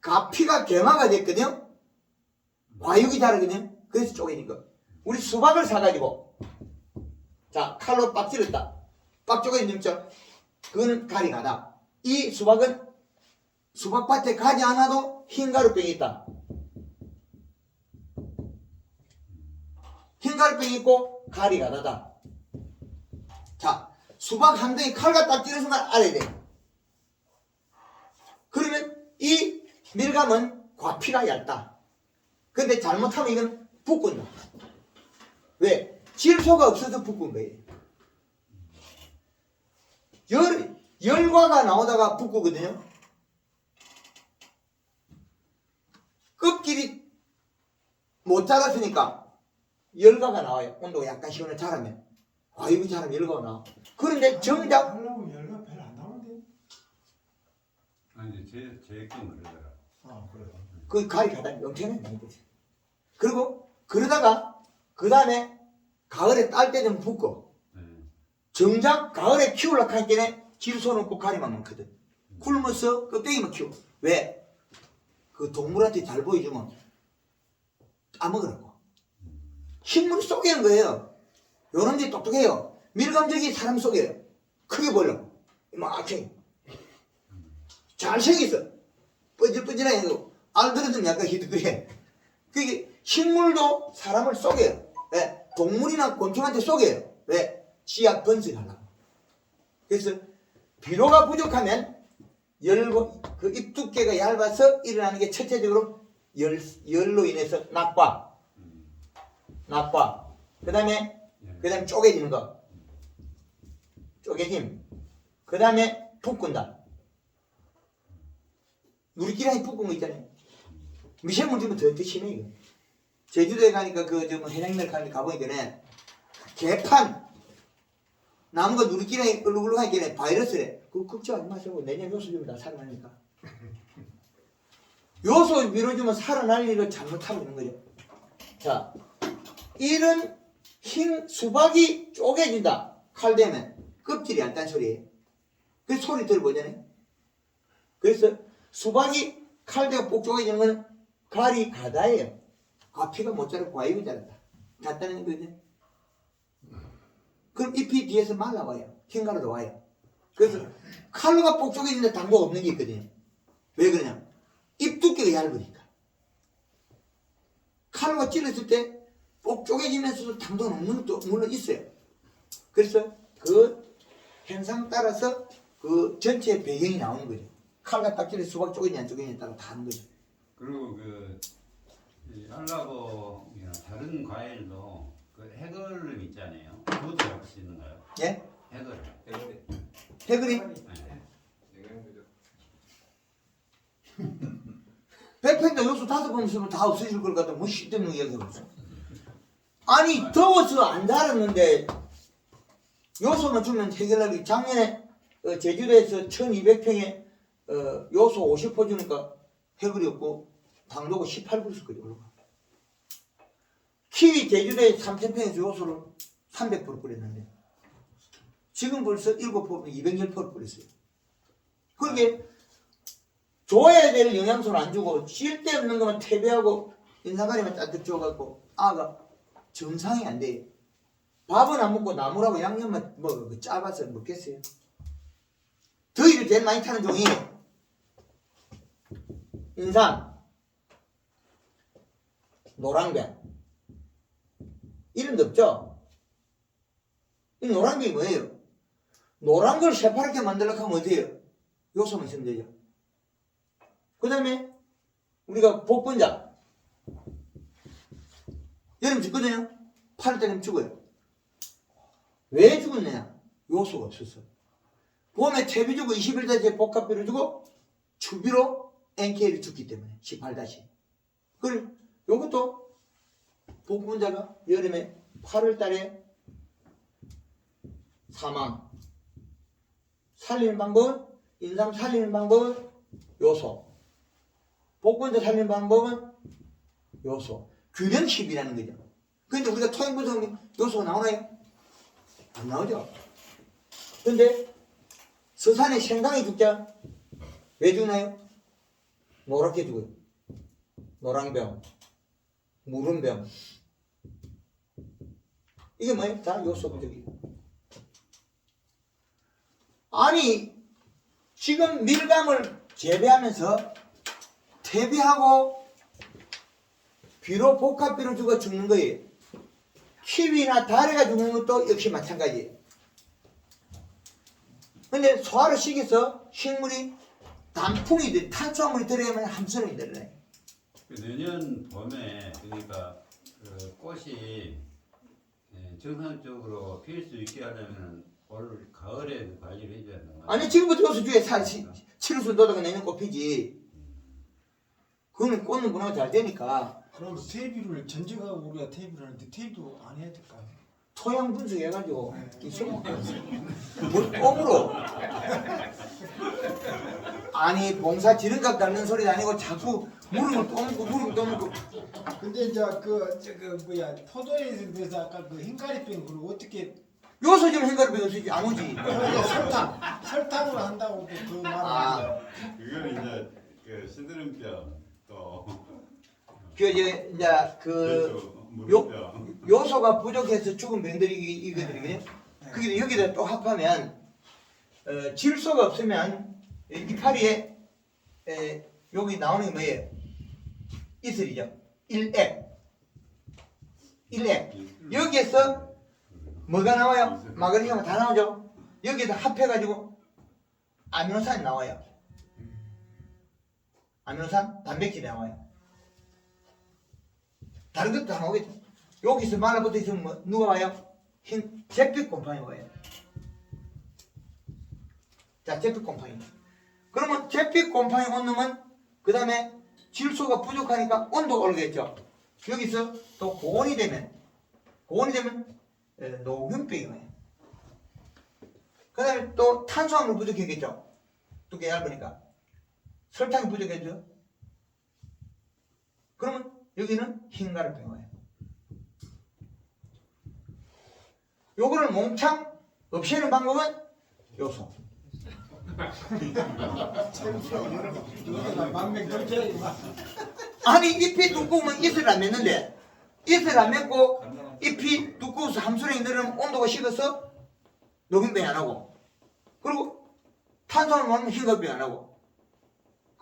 S2: 과피가 gem화가 됐거든요. 과육이 다르거든요. 그래서 쪼개진 거. 우리 수박을 사가지고 자 칼로 빡 찔렀다. 빡 쪼개진 점죠. 그거는 가리가다. 이 수박은 수박밭에 가지 않아도 흰가루병이 있다. 흰가루병이 있고 가리가다다. 자 수박 한 덩이 칼과 딱 찌르는 걸 알아야 돼. 그러면 이 밀감은 과피가 얇다. 근데 잘못하면 이건 붓군다. 왜? 질소가 없어서 붓군 거예요. 열과가 나오다가 붓고거든요. 끝길이 못 자랐으니까 열과가 나와요. 온도가 약간 시원해 자라면. 과육이 자라면 열과가 나와. 그런데 정작
S7: 하려면 열과 별로 안 나오는데.
S3: 아니 이제 제 꿈은 그러더라.
S7: 아 그래요.
S2: 그 가리 가다 엄청나게 많이 되죠. 그리고 그러다가 그 다음에 가을에 딸 때 좀 붓고
S3: 네.
S2: 정작 가을에 키우려고 할 때는 질소는 없고 가리만 많거든. 굶어서 껍데기만 키워. 왜? 그 동물한테 잘 보여주면 따먹으라고. 식물을 속이는 거예요. 요런 데 똑똑해요. 밀감적이 사람 속여요. 크게 보려고. 이만하게. 잘 생겼어. 뻔질뻔질하게 하고 알들은 좀 약간 희득해. 그게 식물도 사람을 속여요. 왜? 동물이나 곤충한테 속여요. 왜? 씨앗 번식하려고. 그래서 비료가 부족하면 그 잎 두께가 얇아서 일어나는 게 첫째적으로 열로 인해서 낙과. 그 다음에 쪼개지는 거. 쪼개짐. 그 다음에 붓군다. 누리끼리 붓군 거 있잖아요. 미세먼지 주면 더 심해 이거. 제주도에 가니까 해양면 가보니까 개판 나무가 누리끼리 울룩울룩하니까 바이러스래. 그거 걱정하지 마시고 내년 요술 주면 다 살아나니까. 요소 밀어주면 살아날 일을 잘못하고 있는 거죠. 자, 이런 흰 수박이 쪼개진다. 칼 대면 껍질이 얇다는 소리예요. 그 소리 들어보잖아요. 그래서 수박이 칼 대고 뽁 쪼개지는 건 칼이 가다예요. 피가 못 자라고 과육이 자란다. 같다는 거죠. 그럼 잎이 뒤에서 말라와요. 흰가루도 와요. 그래서 칼로가 뽁 쪼개지는데 당도가 없는 게 있거든요. 왜 그러냐? 잎 두께가 얇으니까. 칼로가 찔렀을 때 뽁 쪼개지면서도 당도는 없는 것도 물론 있어요. 그래서 그 현상 따라서 그 전체 배경이 나오는 거죠. 칼과 딱 찔러 수박 쪼개지냐 안 쪼개지냐에 따라 다 하는 거죠.
S3: 그리고 이 한라봉이나 다른 과일도 그 해걸름 있잖아요. 그것도 잡을 수 있는가요?
S2: 예?
S3: 해걸름.
S2: 해그리?
S3: 네.
S2: 100편인데 요소 5번 쓰면 다 없어질 걸 갖다 뭐 쓸데없는 이야기가 없어. 아니 더워서 안 자랐는데 요소만 주면 해결하기. 작년에 제주도에서 1200평에 요소 50% 주니까 해결이 없고 당도가 18%까지 올라가. 키위 제주도에 3000평에서 요소를 300% 뿌렸는데 지금 벌써 7%면 210% 뿌렸어요. 그게 줘야 될 영양소를 안 주고 쓸데없는 것만 퇴비하고 인삼가리만 짠뜩 줘갖고 아가 정상이 안 돼요. 밥은 안 먹고 나물하고 양념만 짜봐서 먹겠어요. 더위를 제일 많이 타는 종이 인삼, 노랑병 이름도 없죠? 이 노랑병이 뭐예요? 노란 걸 새파랗게 만들려고 하면 어때요? 요소만 있으면 되죠. 그 다음에 우리가 복분자 여름 죽거든요. 8월 때는 죽어요. 왜 죽었느냐? 요소가 없었어. 봄에 퇴비 주고 21다시 복합비를 주고 추비로 NK를 줬기 때문에 18다시. 그리고 요것도 복분자가 여름에 8월 달에 사망. 살리는 방법은 인삼 살리는 방법은 요소. 복분자 살리는 방법은 요소. 균형식이라는 거죠. 그런데 우리가 토양 분석하면 요소가 나오나요? 안 나오죠. 그런데 서산에 생강이 죽자 왜 죽나요? 노랗게 죽어요. 노랑병, 무름병. 이게 뭐예요? 다 요소 부족이에요. 아니 지금 밀감을 재배하면서 퇴비하고 비료 복합비료 주고 죽는 거예요. 키위나 다래가 죽는 것도 역시 마찬가지예요. 근데 소화를 시켜서 식물이 단풍이 탄수화물이 들어가면 함선이 들어요.
S3: 내년 봄에 그러니까 그 꽃이 정상적으로 필 수 있게 하려면 올 가을에 관리를 해줘야 되는 거예요.
S2: 아니 지금부터 요소 주에 7월 도다가 내년 꽃 피지. 그거는 꽃는 문화가 잘 되니까.
S7: 그럼 퇴비를 전쟁하고 우리가 퇴비를 하는데 퇴비도 안 해야 될까요?
S2: 토양 분석해가지고 뭘 꼼으로 아니 봉사 지름값 닮는 소리도 아니고 자꾸 무릎을 떠먹고 무릎을 떠먹고.
S7: 근데 이제 포도에 대해서 아까 그 흰가리병 그걸 어떻게
S2: 요소 좀 행가를 배울 수 있지 안 오지.
S7: 설탕으로 한다고 그 말을
S2: 아.
S7: 하죠.
S3: 그거는 이제 그 시드름병 또
S2: 이제
S3: 무릎병.
S2: 요소가 부족해서 죽은 병들이 이거들이거든요. 그게 여기다 또 합하면 질소가 없으면 이파리에 여기 나오는 게 뭐예요? 이슬이죠. 1액. 여기에서 뭐가 나와요? 마그네슘이 다 나오죠. 여기에서 합해가지고 아미노산이 나와요. 아미노산, 단백질이 나와요. 다른 것도 다 나오겠죠. 여기서 말라붙어 있으면 뭐, 누가 와요? 흰 잿빛 곰팡이 와요. 자, 잿빛 곰팡이. 그러면 잿빛 곰팡이 온놈은 그 다음에 질소가 부족하니까 온도가 오르겠죠. 여기서 또 고온이 되면 노균병이 와요. 그 다음에 또 탄수화물 부족했겠죠. 두께 얇으니까 설탕이 부족했죠. 그러면 여기는 흰가루 평화예요. 요거를 몽창 없애는 방법은 요소. 아니 잎이 두꺼우면 잇을 안 맺는데 잇을 안 맺고 잎이 두꺼워서 함수량이 늘으면 온도가 식어서 녹균병이 안 하고 그리고 탄수화물 많으면 흰가루병이 안 하고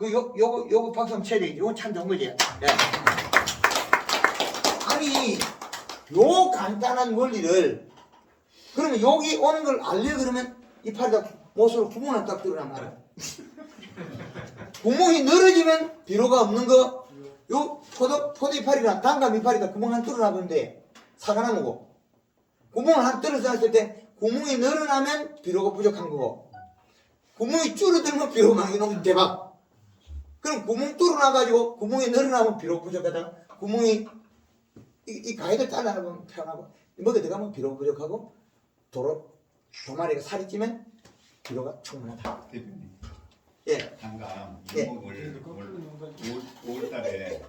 S2: 요거 박수 한번 쳐야 되겠지. 요건 참 좋은 거지. 네. 아니 요 간단한 원리를 그러면 여기 오는 걸 알려 그러면 이파리가 못으로 구멍을 딱 뚫어란 말이야. 구멍이 늘어지면 비료가 없는 거. 요 포도 이파리나 단감 이파리가 구멍 한 뚫어놔 보는데 사과나무고 구멍을 한 뚫어서 했을 때 구멍이 늘어나면 비료가 부족한 거고 구멍이 줄어들면 비료가 많은 게 대박. 그럼 구멍 뚫어놔가지고 구멍이 늘어나면 비료가 부족하다. 구멍이 이 가위를 잘라내면 표현하고 먹에 들어가면 비료가 부족하고 도마리가 살이 찌면 비료가 충분하다.
S5: 대표님.
S2: 예.
S5: 잠깐
S2: 예.
S5: 5월달에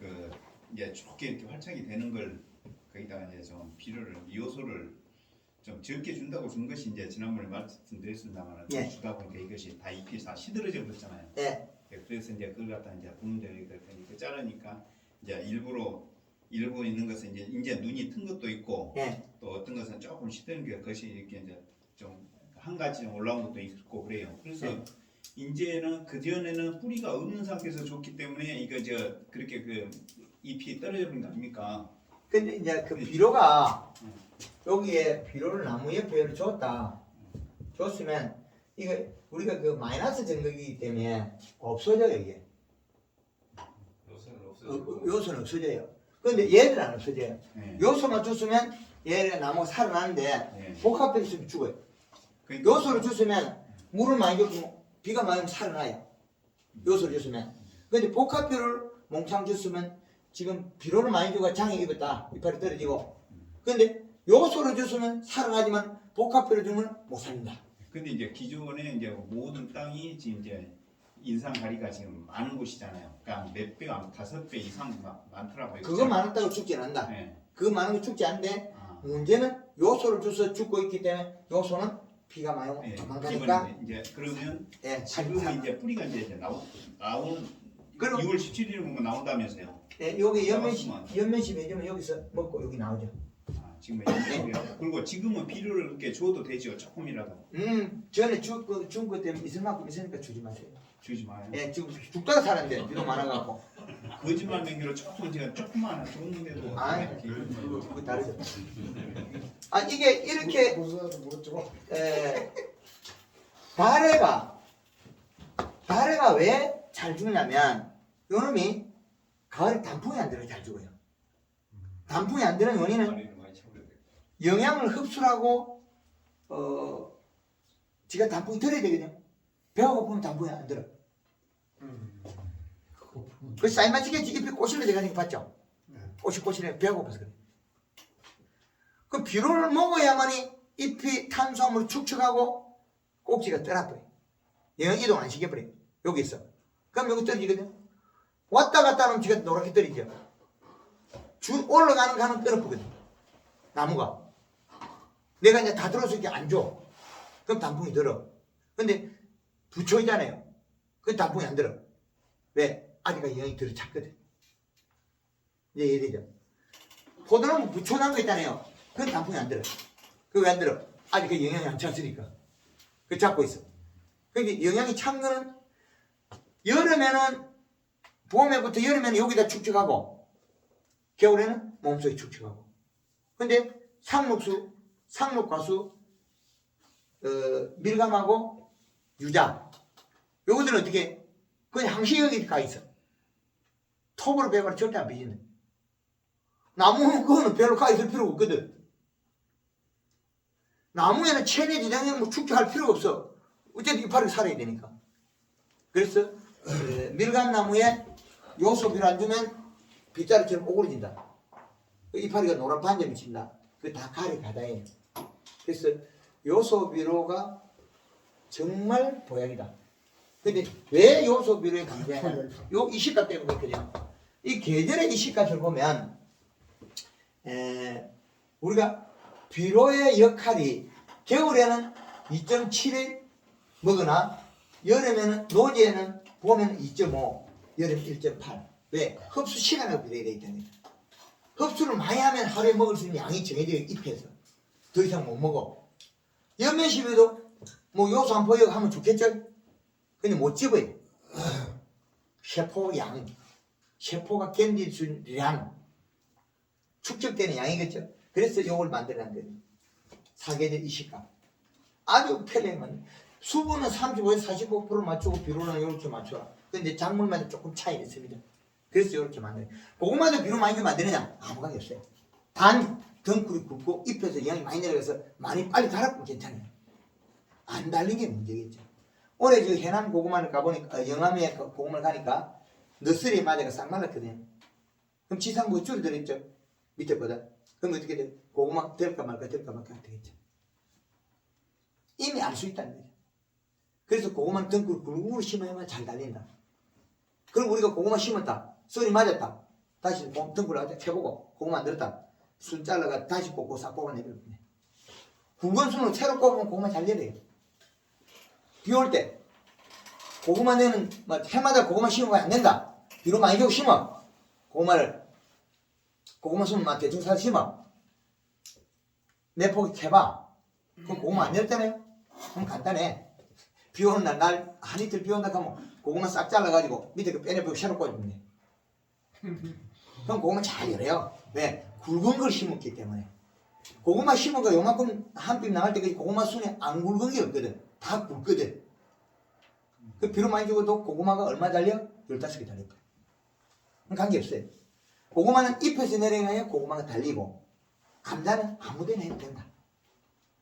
S5: 그 이제 좋게 이렇게 활착이 되는 걸 거기다가 이제 좀 비료를 요소를 좀 적게 준다고 준 것이 이제 지난번에 말씀드렸습니다만
S2: 예.
S5: 주다 보니까 이것이 다 잎이 다 시들어져 버렸잖아요.
S2: 예.
S5: 그래서 이제 그걸 갖다 이제 분들이 그렇게 자르니까 이제 일부 있는 것은 이제 눈이 튼 것도 있고
S2: 예.
S5: 또 어떤 것은 조금 시드는 게 것이 이렇게 이제 좀 한 가지 좀 올라온 것도 있고 그래요. 그래서
S2: 네.
S5: 이제는 그 전에는 뿌리가 없는 상태에서 줬기 때문에 이거 그렇게 그 잎이 떨어져 버린 거 아닙니까?
S2: 근데 이제 그 비료가 여기에 비료를 나무 옆에 줬다. 줬으면 이거 우리가 그 마이너스 정극이기 때문에 없어져요 이게. 요소는 없어져요. 근데 얘는 안 없어져요.
S5: 네.
S2: 요소만 줬으면 얘네 나무가 살아나는데
S5: 네.
S2: 복합비를 쓰면 죽어요.
S5: 그러니까
S2: 요소를 줬으면 물을 많이 줬으면 비가 많이 오면 살아나요. 요소를 줬으면. 근데 복합비를 몽창 줬으면 지금 비료를 많이 주고 장에 입었다. 이파리 떨어지고. 근데 요소를 줬으면 살아나지만 복합비를 주면 못 살린다.
S5: 근데 이제 기존에 이제 모든 땅이 지금 이제 인삼가리가 지금 많은 곳이잖아요. 그러니까 몇 배, 5배 이상 많더라고요.
S2: 그거 많았다고 죽지 않는다.
S5: 네.
S2: 그거 많은 거 죽지 않는데
S5: 아,
S2: 문제는 요소를 줘서 죽고 있기 때문에 요소는 비가 많이 오면
S5: 네.
S2: 도망가니까
S5: 이제 그러면
S2: 예,
S5: 지금 이제 뿌리가 이제 나온
S2: 그럼-
S5: 2월 17일 보면 나온다면서요.
S2: 예, 여기
S5: 나왔으면.
S2: 연면시 매주면 여기서 먹고 여기 나오죠.
S5: 아, 지금 연습이라고. 그리고 지금은 비료를 이렇게 줘도 되죠. 조금이라도
S2: 전에 준거 때문에 있을 만큼 있으니까 주지 마세요.
S5: 주지 마요.
S2: 예, 지금 죽다가 살았는데 비가 많아갖고.
S5: 거짓말 맹기로 조금만 하나 줬는데도
S2: 아이,
S5: 이렇게
S2: 그거 다르죠. 아 이게 이렇게
S6: 무슨 뭐죠?
S2: 다래가 왜 잘 죽냐면 요놈이 가을에 단풍이 안 들어 잘 죽어요. 단풍이 안 드는 원인은
S3: 다리를 많이 쳐버려야 돼.
S2: 영양을 흡수하고 지가 단풍이 들어야 되거든요. 배가 고프면 단풍이 안 들어. 그 사이마치게 잎이 꼬실러 들어가는 거 봤죠? 꼬실꼬실해 배가 고파서 그래. 그 비료를 먹어야만이 잎이 탄수화물을 축축하고 꼭지가 떨어버려. 영양 이동 안 시켜버려. 여기 있어. 그럼 여기 떨어지거든. 왔다 갔다 하면 지가 노랗게 떨어지죠. 올라가는 가는 떨어지거든. 나무가. 내가 이제 다 들어서 이렇게 안 줘. 그럼 단풍이 들어. 근데 붙여있잖아요. 그 단풍이 안 들어. 왜? 아직가 영양이 들어찼거든. 이제 이해되죠? 포도나무 붙여놓은 거 있잖아요. 그건 단풍이 안 들어. 그거 왜 안 들어? 아직 그 영양이 안 찼으니까. 그 잡고 있어. 그러니까 영양이 찬 거는 여름에는 봄에부터 여름에는 여기다 축축하고 겨울에는 몸속에 축축하고. 근데 상록과수, 밀감하고 유자 요거들은 어떻게 그냥 항시형이 가 있어. 톱으로 배가를 절대 안 비진다. 나무는 그거는 별로 가 있을 필요가 없거든. 나무에는 체내 지장형 뭐 축축할 필요가 없어. 어쨌든 이파리 살아야 되니까. 그래서 밀감나무에 요소비를 안 주면 빗자루처럼 오그러진다. 이파리가 노란 반점이 친다. 그게 다 가리 가다예요. 그래서 요소비료가 정말 보약이다. 근데 왜 요소비료에 강조해요? 요 이식값 때문에 그렇거든요. 이 계절의 이 시값을 보면 우리가 비료의 역할이 겨울에는 2.7을 먹으나 여름에는 노지에는 보면 2.5, 여름 1.8. 왜? 흡수 시간과 비례되어 있다는 거예요. 흡수를 많이 하면 하루에 먹을 수 있는 양이 정해져 잎에서 더 이상 못 먹어. 연면십에도 뭐 요소 한 포역 하면 좋겠죠? 근데 못 집어요. 세포 양, 세포가 견딜 수 있는 양, 축적되는 양이겠죠? 그래서 이걸 만들어낸 거예요. 사계절 이식값. 아주 편리한 수분은 35에서 45% 맞추고 비료는 이렇게 맞춰라. 근데 작물마다 조금 차이가 있습니다. 그래서 이렇게 만들어요. 고구마도 비료 많이 만드느냐? 아무 관계 없어요. 단 덩굴이 굵고 잎에서 영양이 많이 내려가서 많이 빨리 달았으면 괜찮아요. 안 달린 게 문제겠죠. 올해 저 해남 고구마를 가보니까 영암에 고구마를 가니까 너스리에 맞아가 싹 말랐거든요. 그럼 지상부가 줄어들었죠. 밑에 보다. 그럼 어떻게 돼? 고구마 될까 말까 되겠죠. 이미 알 수 있다는 거죠. 그래서 고구마는 덩굴 굵고 심어야만 잘 달린다. 그럼 우리가 고구마 심었다. 소리 맞았다. 다시 덩굴을 해보고 고구마 만들었다. 순 잘라가 다시 뽑고 싹 뽑아내버리네. 굵은 순으로 새로 뽑으면 고구마 잘 내려요. 비 올 때 고구마 내는 해마다 고구마 심으면 안 된다. 비료 많이 주고 심어. 고구마 순만 대충 사서 심어. 내 포기 캐봐. 그럼 고구마 안 내렸잖아요. 그럼 간단해. 비 오는 날 한 이틀 비 온다 하면 고구마 싹 잘라가지고 밑에 그 빼내버리고 새로 꽂으면 돼. 그럼 고구마 잘 열어요. 왜? 굵은 걸 심었기 때문에. 고구마 심은 거 요만큼 한 뼘 나갈 때까지 고구마 순에 안 굵은 게 없거든. 다 굵거든. 그 비료 많이 주고도 고구마가 얼마 달려? 15개 달릴 거야. 그럼 관계없어요. 고구마는 잎에서 내려가야 고구마가 달리고 감자는 아무 데나 해도 된다.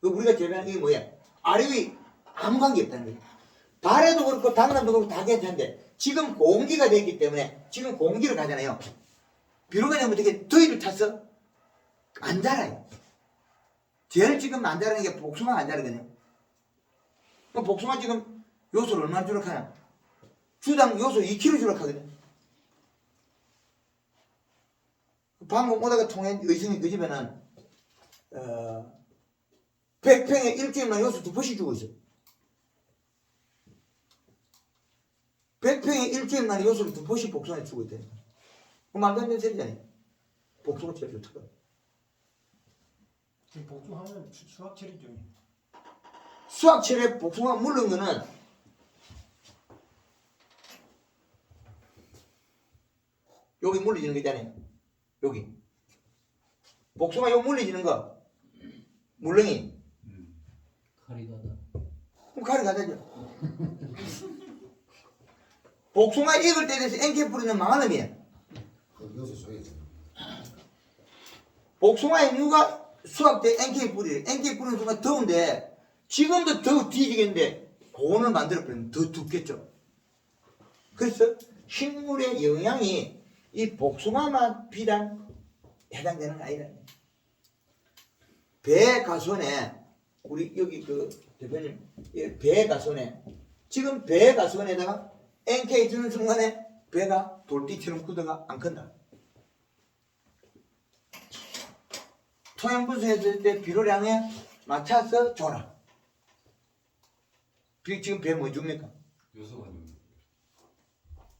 S2: 우리가 재배하는 게 뭐야? 아래 위 아무 관계 없다는 거예요. 발에도 그렇고 당근도 그렇고 다 괜찮은데 지금 공기가 됐기 때문에 지금 공기를 가잖아요. 비료가 되면 어떻게 더위를 타서 안 자라요. 제일 지금 안 자라는 게 복숭아가 안 자라거든요. 복숭아 지금 요소를 얼마나 주력하나? 주당 요소 2kg 주력하거든요. 방금 오다가 통해 의성이 그 집에는 100평에 일주일만 요소 2포씩 주고 있어요. 100평에 일주일만 요소를 2포씩 복숭아에 주고 있다니까. 그 말도 안 되는 소리잖아요. 복숭아 제일 좋더라고요.
S7: 복숭아는 수확철이죠.
S2: 수확철에 복숭아 물른 거는 여기 물리지는 거 있잖아요. 여기 복숭아 요 물리지는 거 물렁이
S4: 칼이 가다.
S2: 그럼 칼이 가다죠. 복숭아 익을 때 돼서 NK 뿌리는 망한 놈이에요.
S6: 여기서 줘야죠.
S2: 복숭아에 누가 수확 때 NK 뿌리를 NK 뿌리는 순간 더운데 지금도 더 뒤지겠는데 고온을 만들어버리면 더 덥겠죠. 그래서 식물의 영양이 이 복숭아만 비단 해당되는 거 아니라 배가선에 우리 여기 그 대표님 배가선에 지금 배가선에다가 NK 주는 순간에 배가 돌띠처럼 굳어가 안 큰다. 토양 분석했을 때 비료량에 맞춰서 줘라. 지금 배 뭐 줍니까?
S8: 요소가 좀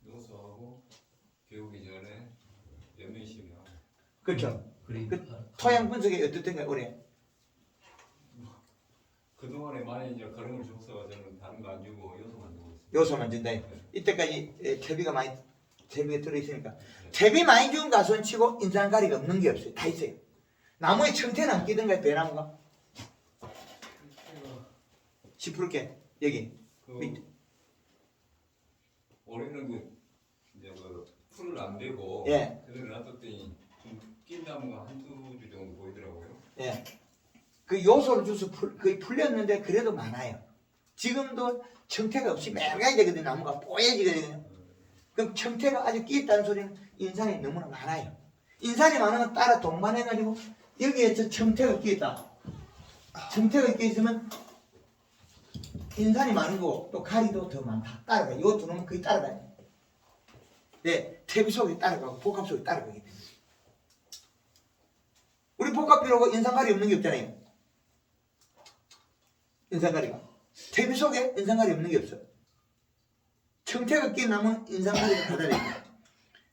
S8: 요소하고 배우기 전에 연면심이하고
S2: 그렇죠.
S4: 그러니까
S2: 그 토양 분석이 어떻든가 올해
S8: 그동안에 많이 이제 그런 걸 줬어. 저는 다른 거 안 주고 요소만 주고 있어요.
S2: 요소만 준다. 이때까지 퇴비가 들어있으니까 퇴비 많이 준 가수는 치고 인산가리가 없는 게 없어요. 다 있어요. 나무에 청태는 안 끼던가요? 배나무가? 10%게 여기 밑에.
S8: 올해는 이제 풀을 안 대고
S2: 예.
S8: 그대로 놔뒀더니 좀 낀 나무가 한두 주 정도 보이더라고요.
S2: 예. 그 요소를 줘서 거의 풀렸는데 그래도 많아요. 지금도 청태가 없이 맑아야 되거든요. 나무가 뽀얘지거든요. 그럼 청태가 아주 끼있다는 소리는 인산이 너무나 많아요. 인산이 많으면 따라 동반해가지고 여기에 저 청태가 끼있다. 청태가 끼있으면 인산이 많은 거고 또 가리도 더 많다. 따라가요. 요 두 놈은 거의 따라가요. 네, 퇴비 속에 따라가고 복합 속에 따라가기 때문에. 우리 복합비료가 인산가리 없는 게 없잖아요. 인산가리가. 퇴비 속에 인산가리 없는 게 없어. 청태가 끼 남은 인산가리가 받아내요.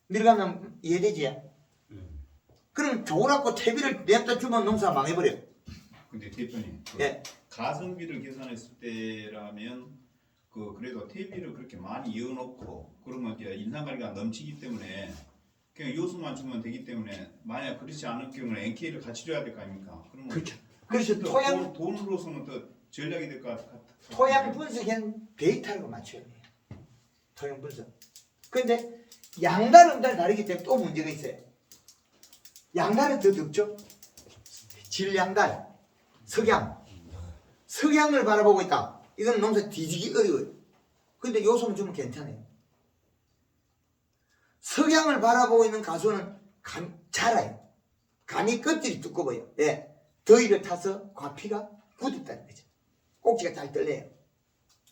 S2: 밀감나무 이해되지? 그럼 좋으라고 퇴비를 냅다 주면 농사가 망해버려.
S5: 근데 대표님,
S2: 예.
S5: 가성비를 계산했을 때라면 그래도 퇴비를 그렇게 많이 이어놓고 그러면 이제 인산가리가 넘치기 때문에 그냥 요소만 주면 되기 때문에 만약 그렇지 않을 경우는 NK를 같이 줘야 될 거 아닙니까? 그러면
S2: 그렇죠. 그래서
S5: 또
S2: 토양
S5: 돈으로서는 더 전략이 될 것 같아요.
S2: 토양 분석엔 데이터를 맞춰야 돼요. 토양 분석. 근데 양달, 음달 다르기 때문에 또 문제가 있어요. 양달은 더 덥죠? 질양달, 석양. 석양을 바라보고 있다. 이건 농사 뒤지기 어려워요. 근데 요소만 주면 괜찮아요. 석양을 바라보고 있는 가수는 자라요. 감이 껍질이 두꺼워요. 예. 더위를 타서 과피가 굳었다는 거죠. 꼭지가 잘 떨려요.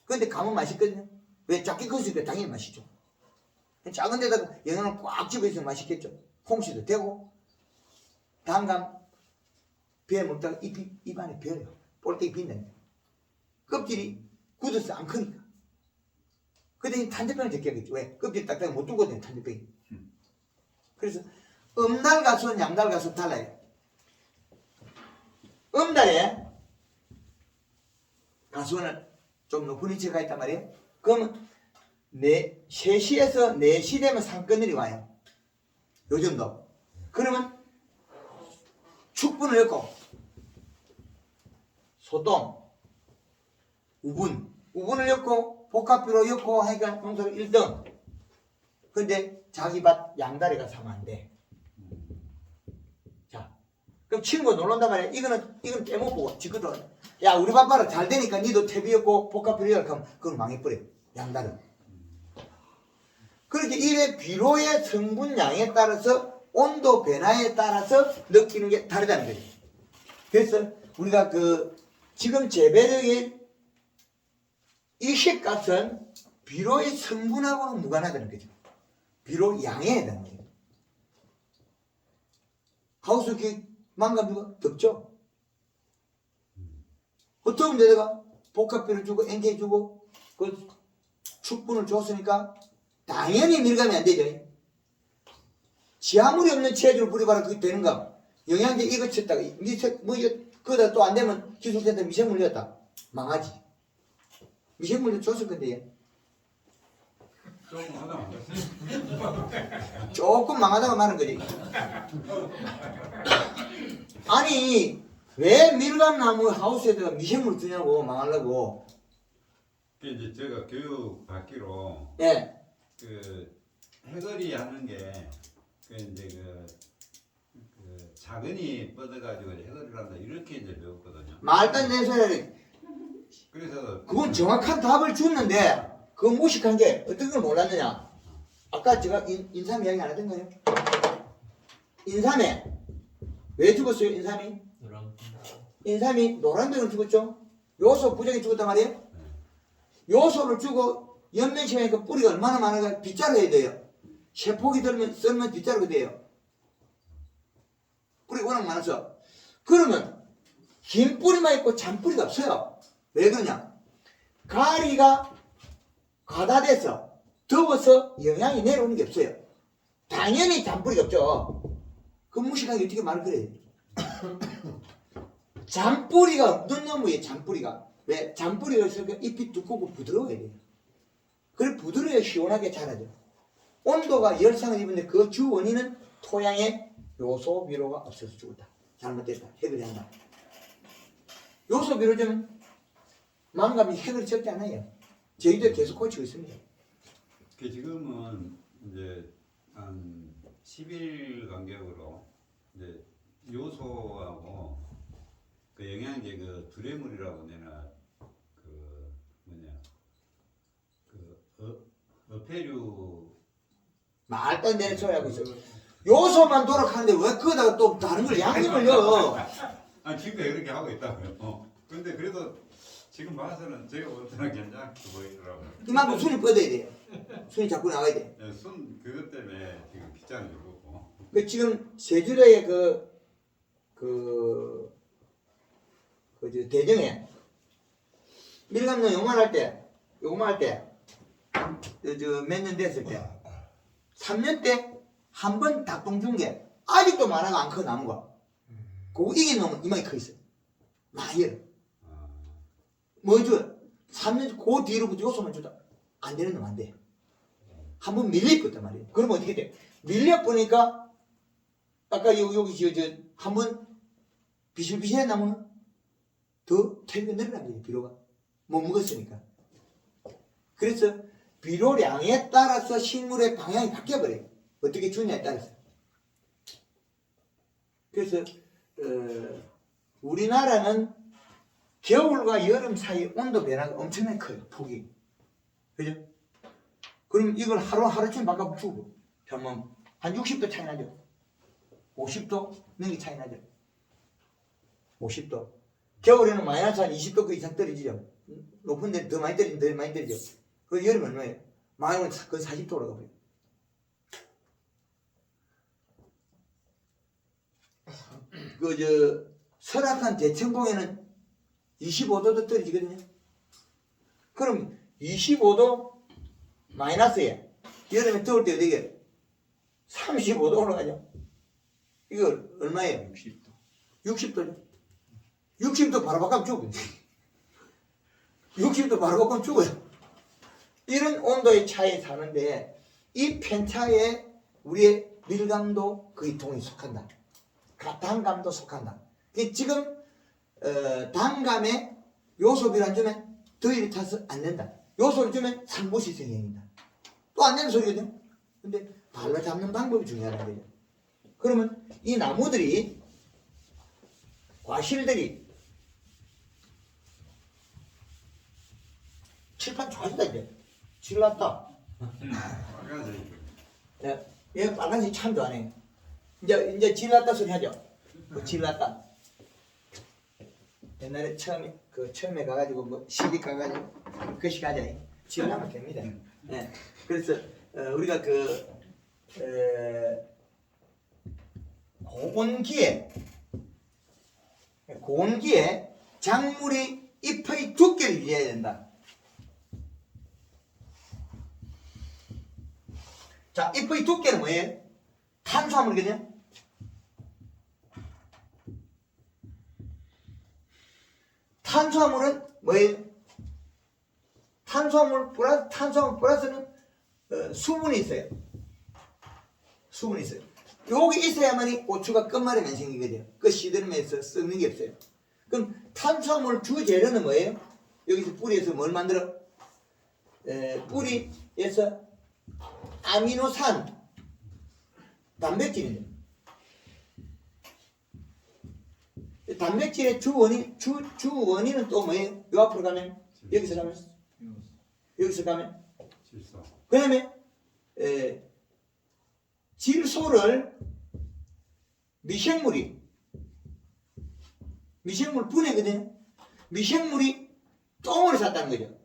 S2: 근데 감은 맛있거든요. 왜? 작게 커서니까 당연히 맛있죠. 작은 데다가 영양을 꽉 집어있으면 맛있겠죠. 홍시도 되고, 단감, 배 먹다가 입 안에 배어요. 볼때기 빛나요. 껍질이 굳어서 안 크니까. 근데 탄저병을 적게하겠죠. 왜? 껍질 딱딱하게 못 뚫거든요, 탄저병이. 그래서 음달 가수는 양달 가수 달라요. 음달에 가수는 좀 높은 위치에 있단 말이에요. 그러면 3시에서 4시 되면 상권들이 와요. 요 정도. 그러면 축분을 엮고 소똥, 우분을 엮고 복합비로 엮고 하니까 농사가 1등. 근데 자기 밭 양다리 가서 하면 안 돼. 자, 그럼 친구가 놀란단 말이야. 이거는 떼먹고 지금도 야 우리 밭 봐라 잘 되니까 니도 퇴비였고 복합비료 엮고 하면 그건 망해버려. 양다리. 그렇게 일의 비료의 성분량에 따라서 온도 변화에 따라서 느끼는 게 다르다는 거죠. 그래서 우리가 지금 재배력의 일식값은 비료의 성분하고는 무관하다는 거죠. 비료 양에 해당하는 거예요. 하우스 망가지고 덥죠? 어떤 데다가 복합비료 주고 NK 주고 축분을 줬으니까 당연히 밀감이 안 되죠. 지하물이 없는 체주를 뿌려봐라 그게 되는가? 영양제 이거 쳤다가 그거다 또 안 되면 기술센터 미생물 넣었다. 망하지. 미생물도 줬을 건데
S8: 조금 하다 말았어요.
S2: 조금 망하다가 마는 거지. 아니 왜 밀감나무 하우스에다가 미생물 주냐고 망하려고.
S3: 그 이제 제가 교육 받기로
S2: 예.
S3: 해거리 하는 게 이제 자근이 뻗어가지고 해거리를 한다 이렇게 이제 배웠거든요.
S2: 말도 안 되는 소리를.
S3: 그래서
S2: 그건 정확한 답을 줬는데 그거 무식한 게 어떤 걸 몰랐느냐. 아까 제가 인삼 이야기 안 하던가요? 인삼에 왜 죽었어요? 인삼이 노란병을 죽었죠. 요소 부족이 죽었단 말이에요. 요소를 주고 연면시하니까 뿌리가 얼마나 많아가 빗자루해야 돼요. 세포기 썰면 빗자루가 돼요. 뿌리가 워낙 많아서. 그러면 긴 뿌리만 있고 잔뿌리가 없어요. 왜 그러냐? 가리가 과다돼서 더워서 영양이 내려오는 게 없어요. 당연히 잔뿌리가 없죠. 그 무식하게 어떻게 말을 그래요? 잔뿌리가 없는 놈이에요. 잔뿌리가. 왜? 잔뿌리가 있으니까 잎이 두껍고 부드러워야 돼요. 그래 부드러워야 시원하게 자라죠. 온도가 열상을 입은데 그 주 원인은 토양에 요소 비료가 없어서 죽었다. 잘못됐다. 해결이 한다. 요소 비료 좀 망감이 해결이 적지 않아요. 저희도 계속 고치고 있습니다.
S3: 지금은 이제 한 10일 간격으로 이제 요소하고 영양제 두뇌물이라고 내나 어패류
S2: 말도 안 되는 소리 하고 있어. 요소만 도락하는데 왜 그거다가 또 다른 걸 양념을 넣어?
S3: 지금도 그렇게 하고 있다고요. 근데 그래도 지금 봐서는 제가 볼 때는 괜찮게 보이더라고요.
S2: 이만큼 순이 뻗어야 돼요. 순이 자꾸 나와야 돼.
S3: 예, 손 그것 때문에 지금 빗장을 주고.
S2: 그 지금 제주도의 대정에 밀감독 요만할 때 몇 년 됐을 때 3년 때 한 번 닭똥 준 게 아직도 만화가 안 커 나무가. 그거 이긴 놈은 이만히 커 있어요. 많이. 뭐 줘? 3년 그 뒤로 요소만 줘도 안 되는 놈 안 돼. 한 번 밀려있거든 말이에요. 그러면 어떻게 돼? 밀려보니까 아까 여기 한 번 비실비실한 나무는 더 태비가 늘어난 거예요. 비료가 못 먹었으니까. 그래서 비료량에 따라서 식물의 방향이 바뀌어버려요. 어떻게 주냐에 따라서. 그래서 우리나라는 겨울과 여름 사이 온도 변화가 엄청나게 커요. 폭이. 그죠? 그럼 이걸 하루쯤 바꿔주고 그러면 한 60도 차이 나죠. 50도 넘게 차이 나죠. 50도. 겨울에는 마이너스 한 20도 그 이상 떨어지죠. 높은 데는 더 많이 떨어지죠. 그 여름은 얼마예요? 마이너스 거의 40도 올라가 버려요. 설악산 대청봉에는 25도도 떨어지거든요. 그럼 25도 마이너스에 여름에 더울 때 어디게 35도 올라가죠. 이거 얼마예요?
S5: 60도.
S2: 60도죠. 60도 바로 바꾸면 죽어요. 60도 바로 바꾸면 죽어요. 이런 온도의 차이에 사는데 이 편차에 우리의 밀감도 그 동에 속한다. 단감도 속한다. 지금 단감에 요소비를 안 주면 더위를 타서 안 된다. 요소를 주면 상부시성형이다. 또 안 되는 소리거든요. 근데 발로 잡는 방법이 중요하다는 거죠. 그러면 이 나무들이 과실들이 칠판 좋아진다 이제. 질났다.
S3: 빨간색이.
S2: 얘 빨간색 참 좋아하네. 이제 질났다 소리 하죠. 질났다. 옛날에 처음에 가가지고 뭐 시비 가가지고 그시 가자. 질나면 됩니다. 네. 그래서 우리가 고온기에 작물이 잎의 두께를 유지해야 된다. 자, 잎의 두께는 뭐예요? 탄수화물이거든요. 탄수화물은 뭐예요? 탄수화물 플러스는 수분이 있어요. 수분이 있어요. 요게 있어야만이 고추가 끝말에만 생기거든요. 그 시들면서 썩는 게 없어요. 그럼 탄수화물 주재료는 뭐예요? 여기서 뿌리에서 뭘 만들어? 뿌리에서 아미노산, 단백질이죠. 단백질의 주원인은 또 뭐예요? 요 앞으로 가면, 여기서 가면,
S3: 질소.
S2: 그 다음에, 질소를 미생물 분해거든요. 미생물이 똥을 쌌다는 거죠.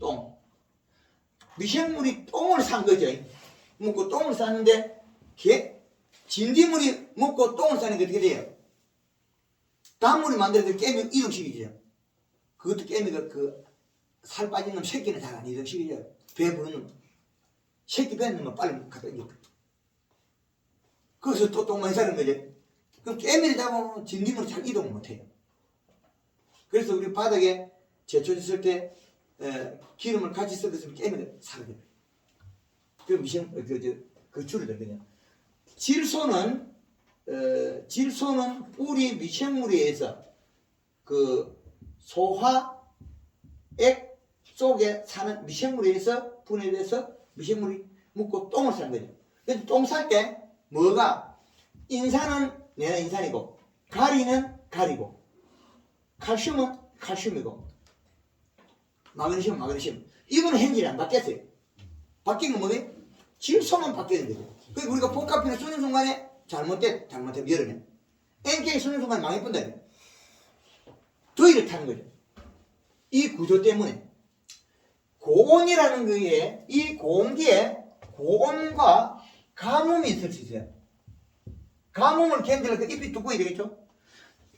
S2: 똥. 미생물이 똥을 산 거죠. 묻고 똥을 쌌는데, 진딧물이 묻고 똥을 싸는 게 어떻게 돼요? 단물이 만들어서 깨미 이동시키죠. 그것도 깨미가 살 빠진 놈 새끼는 잘 안 이동시키죠. 배 부는 놈. 새끼 배 넣으면 빨리 갖다 옮겨. 거기서 또 똥 많이 싸는 거죠. 그럼 깨미를 잡으면 진딧물이 잘 이동을 못해요. 그래서 우리 바닥에 제초했을 때 기름을 같이 섞었으면 깨미가 살게 돼요. 그 줄을 들거든요. 질소는 뿌리 미생물에 의해서 소화액 속에 사는 미생물에 의해서 분해돼서 미생물이 묻고 똥을 싸는 거죠. 그래서 똥 쌀 때 인산은 내는 인산이고 가리는 가리고 칼슘은 칼슘이고 마그네슘은 마그네슘. 이거는 현질이 안 바뀌었어요. 바뀐 건 뭐예요? 질소만 바뀌는 거죠. 그리고 우리가 복합비를 쓰는 순간에 잘못되면 여름에 NK 쓰는 순간 망해본다. 더위를 타는 거죠. 이 구조 때문에 고온이라는 거에 이 공기에 고온과 가뭄이 있을 수 있어요. 가뭄을 견디려면 잎이 두꺼워야 되겠죠.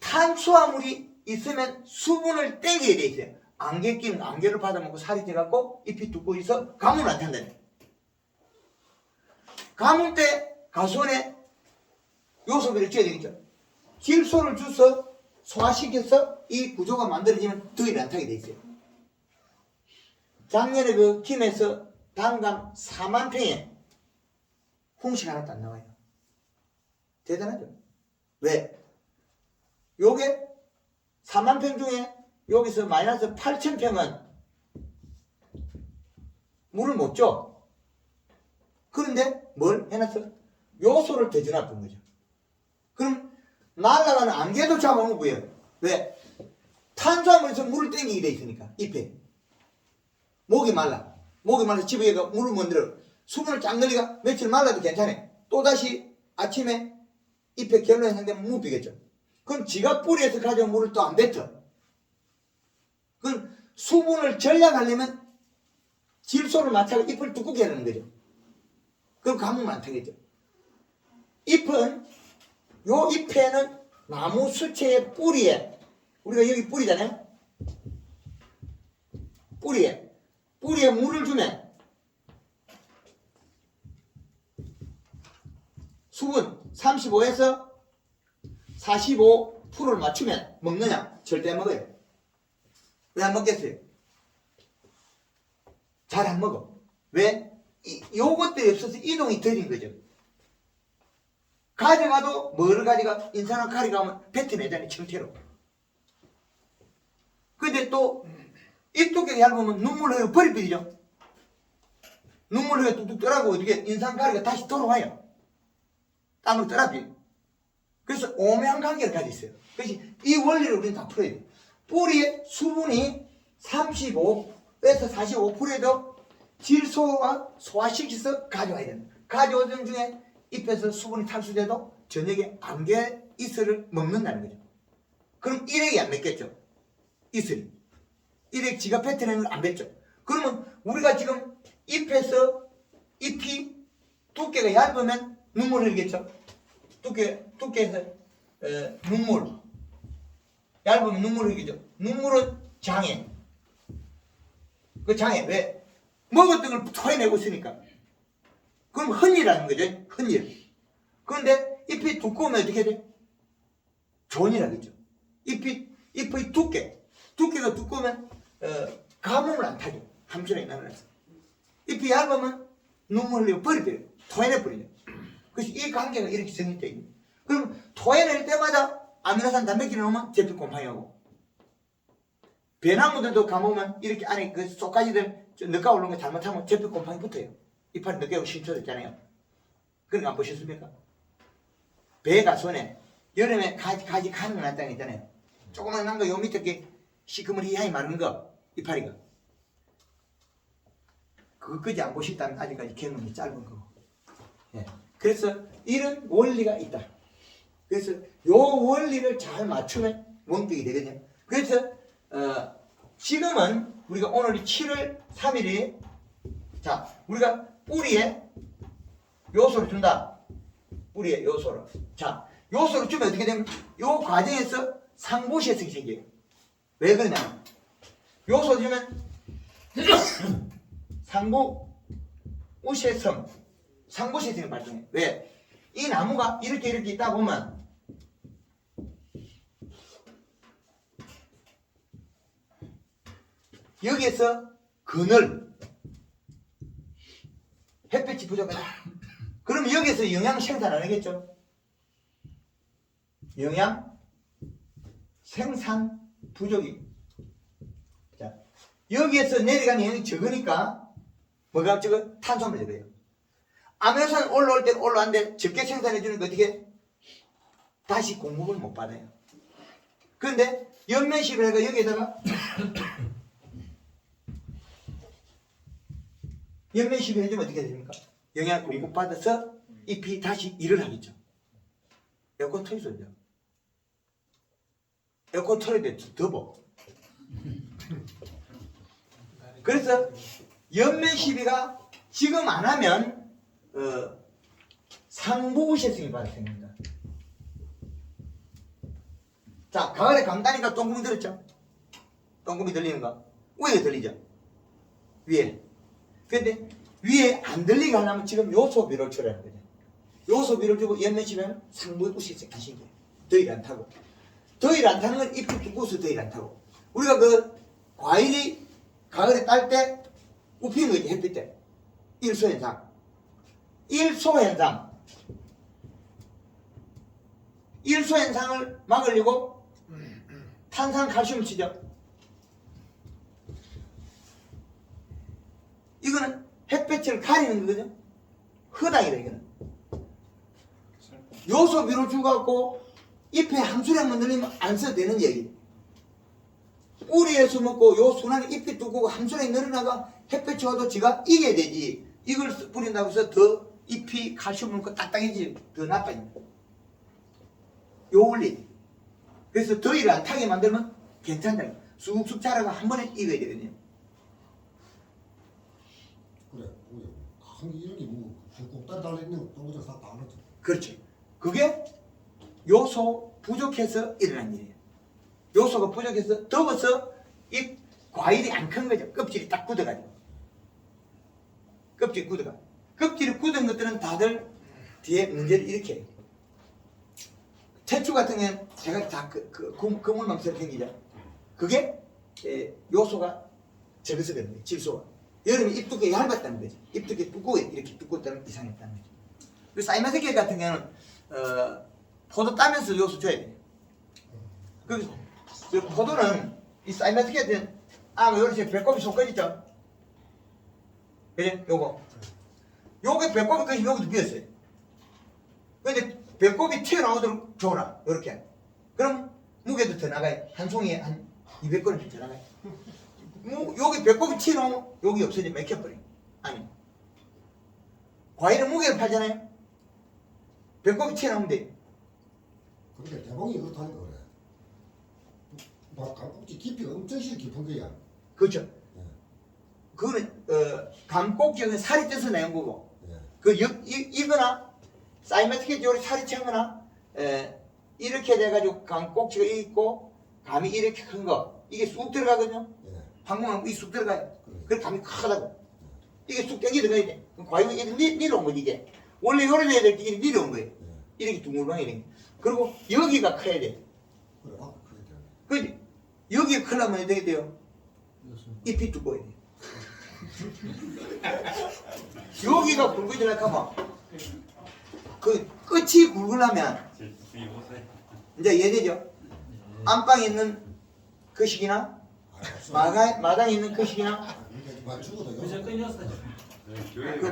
S2: 탄수화물이 있으면 수분을 땡겨야 돼 있어요. 안개 끼면 안개를 받아먹고 살이 쪄갖고 잎이 두꺼워서 가뭄을 안 탄다는 거예요. 가뭄 때 가수원에 요소비를 줘야 되겠죠. 질소를 줘서 소화시켜서 이 구조가 만들어지면 더위를 안 타게 돼 있어요. 작년에 그 김에서 단감 4만 평에 홍식 하나도 안 나와요. 대단하죠. 왜? 요게 4만 평 중에 여기서 마이너스 8천 평은 물을 못 줘. 그런데 뭘 해놨어? 요소를 더 줘놨던 거죠. 그럼 날아가는 안개도 잡아먹고요. 왜? 탄수화물에서 물을 땡기게 돼 있으니까 잎에 목이 말라. 목이 말라서 집에 가 물을 못 들어. 수분을 쫙 늘리가 며칠 말라도 괜찮아. 또다시 아침에 잎에 결론이 상되면 못 비겠죠. 그럼 지가 뿌리에서 가져온 물을 또 안 뱉어. 그럼 수분을 전량하려면 질소를 맞춰서 잎을 두껍게 하는 거죠. 그럼 가뭄은 안 타겠죠. 잎은 요 잎에는 나무 수채의 뿌리에 우리가 여기 뿌리잖아요. 뿌리에 물을 주면 수분 35에서 45%를 맞추면 먹느냐? 절대 안 먹어요. 왜 안 먹겠어요? 잘 안 먹어. 왜? 요것들이 없어서 이동이 더딘 거죠. 가져가도 뭐를 가져가? 인산화 칼이 가면 뱉어내잖아요. 청태로. 근데 또 입두께가 얇으면 눈물 흘려 버리버리죠. 눈물 흘려 뚝뚝 떠라고 어떻게 인산가리가 다시 돌아와요. 땅으로 떠라비. 그래서 오묘한 관계를 가지고 있어요. 그래서 이 원리를 우리는 다 풀어야 돼요. 뿌리에 수분이 35에서 45%에도 질소와 소화시켜서 가져와야 된다. 가져오던 중에 잎에서 수분이 탈수돼도 저녁에 안개 이슬을 먹는다는 거죠. 그럼 일액이 안 맺겠죠. 이슬이. 일액 지가 뱉어내는 걸 안 뱉죠. 그러면 우리가 지금 잎에서 잎이 두께가 얇으면 눈물 흘리겠죠. 두께에서 눈물 얇으면 눈물 흘리죠. 눈물은 장애. 그 장애 왜? 먹었던 걸 토해내고 있으니까. 그럼 흔이라는 거죠. 흔일. 그런데 잎이 두꺼우면 어떻게 돼? 존이라겠죠. 잎의 두께가 두꺼우면 가뭄을 안 타죠. 함선에 나눠서. 잎이 얇으면 눈물 흘리고 버려버려요. 토해내버리죠. 그래서 이 관계가 이렇게 정해져 있는 거예요. 그럼 토해낼 때마다 아미노산 단백질을 넣으면 제필 곰팡이하고 배나무들도 가보면 이렇게 안에 그 쏙가지들 늦가 올라온 거 잘못하면 제필 곰팡이 붙어요. 이파리 늦게 심쳐졌잖아요. 그런 거 안 보셨습니까? 배가 손에 여름에 가지 가는 거 났다는 거 있잖아요. 조그만 거 요 밑에 이렇게 시커멓게 마른 거 이파리가 그거까지 안 보셨다면 아직까지 경험이 짧은 거고. 예. 그래서 이런 원리가 있다. 그래서 요 원리를 잘 맞추면 원격이 되거든요. 그래서 지금은 우리가 오늘이 7월 3일이 자 우리가 뿌리에 요소를 준다. 뿌리에 요소를. 자 요소를 주면 어떻게 되면 요 과정에서 상부시해성이 생겨요. 왜 그러냐면 요소 주면 상부시해성이 발생해. 왜? 이 나무가 이렇게 있다 보면 여기에서 그늘 햇볕이 부족하다. 그럼 여기에서 영양 생산 안 하겠죠? 영양 생산 부족이. 자, 여기에서 내려가면 영양이 적으니까 뭐가 적어? 탄수화물이 적어요. 아미노산 올라올 때는 올라왔는데 적게 생산해주니까 어떻게? 다시 공급을 못 받아요. 그런데 연면식을 해서 여기에다가 연면식을 해주면 어떻게 됩니까? 영양을 공급받아서 잎이 다시 일을 하겠죠. 에어컨 틀소리죠. 에어컨 틀어야 돼. 더워. 그래서 연면 시비가 지금 안 하면 상부우세증이 발생합니다. 자, 가을에 감다니까 똥구멍 들었죠? 똥구멍이 들리는 거. 위에 들리죠? 위에. 근데 위에 안 들리게 하려면 지금 요소비를 줄여야 거죠. 요소비를 주고 연면 시비는 상부우세증 하신 거예요. 더위를 안 타고. 더위를 안 타는 건 잎이 두꺼워서 더위를 안 타고. 우리가 그 과일이 가을에 딸 때 우피는 거지, 햇빛 때. 일소현상. 일소현상을 막으려고 탄산칼슘을 치죠. 이거는 햇볕을 가리는 거거든요. 허당이다, 이거는. 요소비로 주갖고 잎에 한 수량만 넣으면 안 써도 되는 얘기. 뿌리에서 먹고 요 순환에 잎이 두고 한 수량이 늘어나가 햇볕이 와도 지가 이겨야 되지. 이걸 뿌린다고 해서 더 잎이 칼슘을 먹고 딱딱해지 더 나빠집니다. 요 원리. 그래서 더위를 안 타게 만들면 괜찮다. 쑥쑥 자라가 한 번에 익어야 되거든요.
S6: 그래. 한 이렇게 뭐 꼭다리 달려 있는 거 동그랗게 다 넣죠.
S2: 그렇죠. 그게 요소 부족해서 일어난 일이에요. 요소가 부족해서 더워서 이 과일이 안 큰 거죠. 껍질이 딱 굳어가지고. 껍질이 굳어가. 껍질이 굳은 것들은 다들 뒤에 문제를 일으켜요. 태초 같은 경우는 제가 다 그물망처럼 생기죠. 그게 요소가 적어서 그런 거예요. 질소가. 여름에 잎 두께 얇았다는 거지. 잎 두께 두꺼워 이렇게 두껍다면 이상했다는 거죠. 그리고 사이마세계 같은 경우는 포도 따면서 요소 줘야 돼요. 그 포도는 이 사이마세계는 요렇게 배꼽이 솟아있죠. 그래? 요게 배꼽이 끝이 여기도 비었어요. 근데 배꼽이 튀어나오도록 줘라. 요렇게. 그럼 무게도 더 나가요. 한 송이에 한 200g 더 나가요. 여기 배꼽이 튀어나오면 여기 없어져 맥혀버려요. 아니. 과일은 무게를 팔잖아요. 배꼽이 튀어나오면 돼요.
S6: 그러니까 대봉이 그렇다는 거래. 막 감꼭지 깊이가 엄청 깊은 거야.
S2: 그렇죠.
S6: 예.
S2: 그거는 감꼭지는 살이 쪄서 내는 거고
S6: 예.
S2: 이거나 사이마티켓 요리 살이 찬 거나 이렇게 돼가지고 감꼭지가 있고 감이 이렇게 큰 거 이게 쑥 들어가거든요.
S6: 예.
S2: 방금은 이 쑥 들어가요.
S6: 그래.
S2: 그래 감이 크다고. 이게 쑥 땡기 들어가야 돼. 그럼 과일은 이렇게 내려온 거지 이게. 원래 요리 해야 될 때 이렇게 내려온 거예요.
S6: 예.
S2: 이렇게 둥글방이 이렇게. 그리고 여기가 커야 돼.
S6: 그래. 그래.
S2: 그지? 여기가 크려면 어떻게 돼요? 잎이 두꺼워야 돼. 여기가 굵어지려고 하면 그 끝이 굵으려면 이제 이해되죠? 안방에 있는 그 식이나 마당에 있는 그 식이나
S6: 맞추고도
S2: 그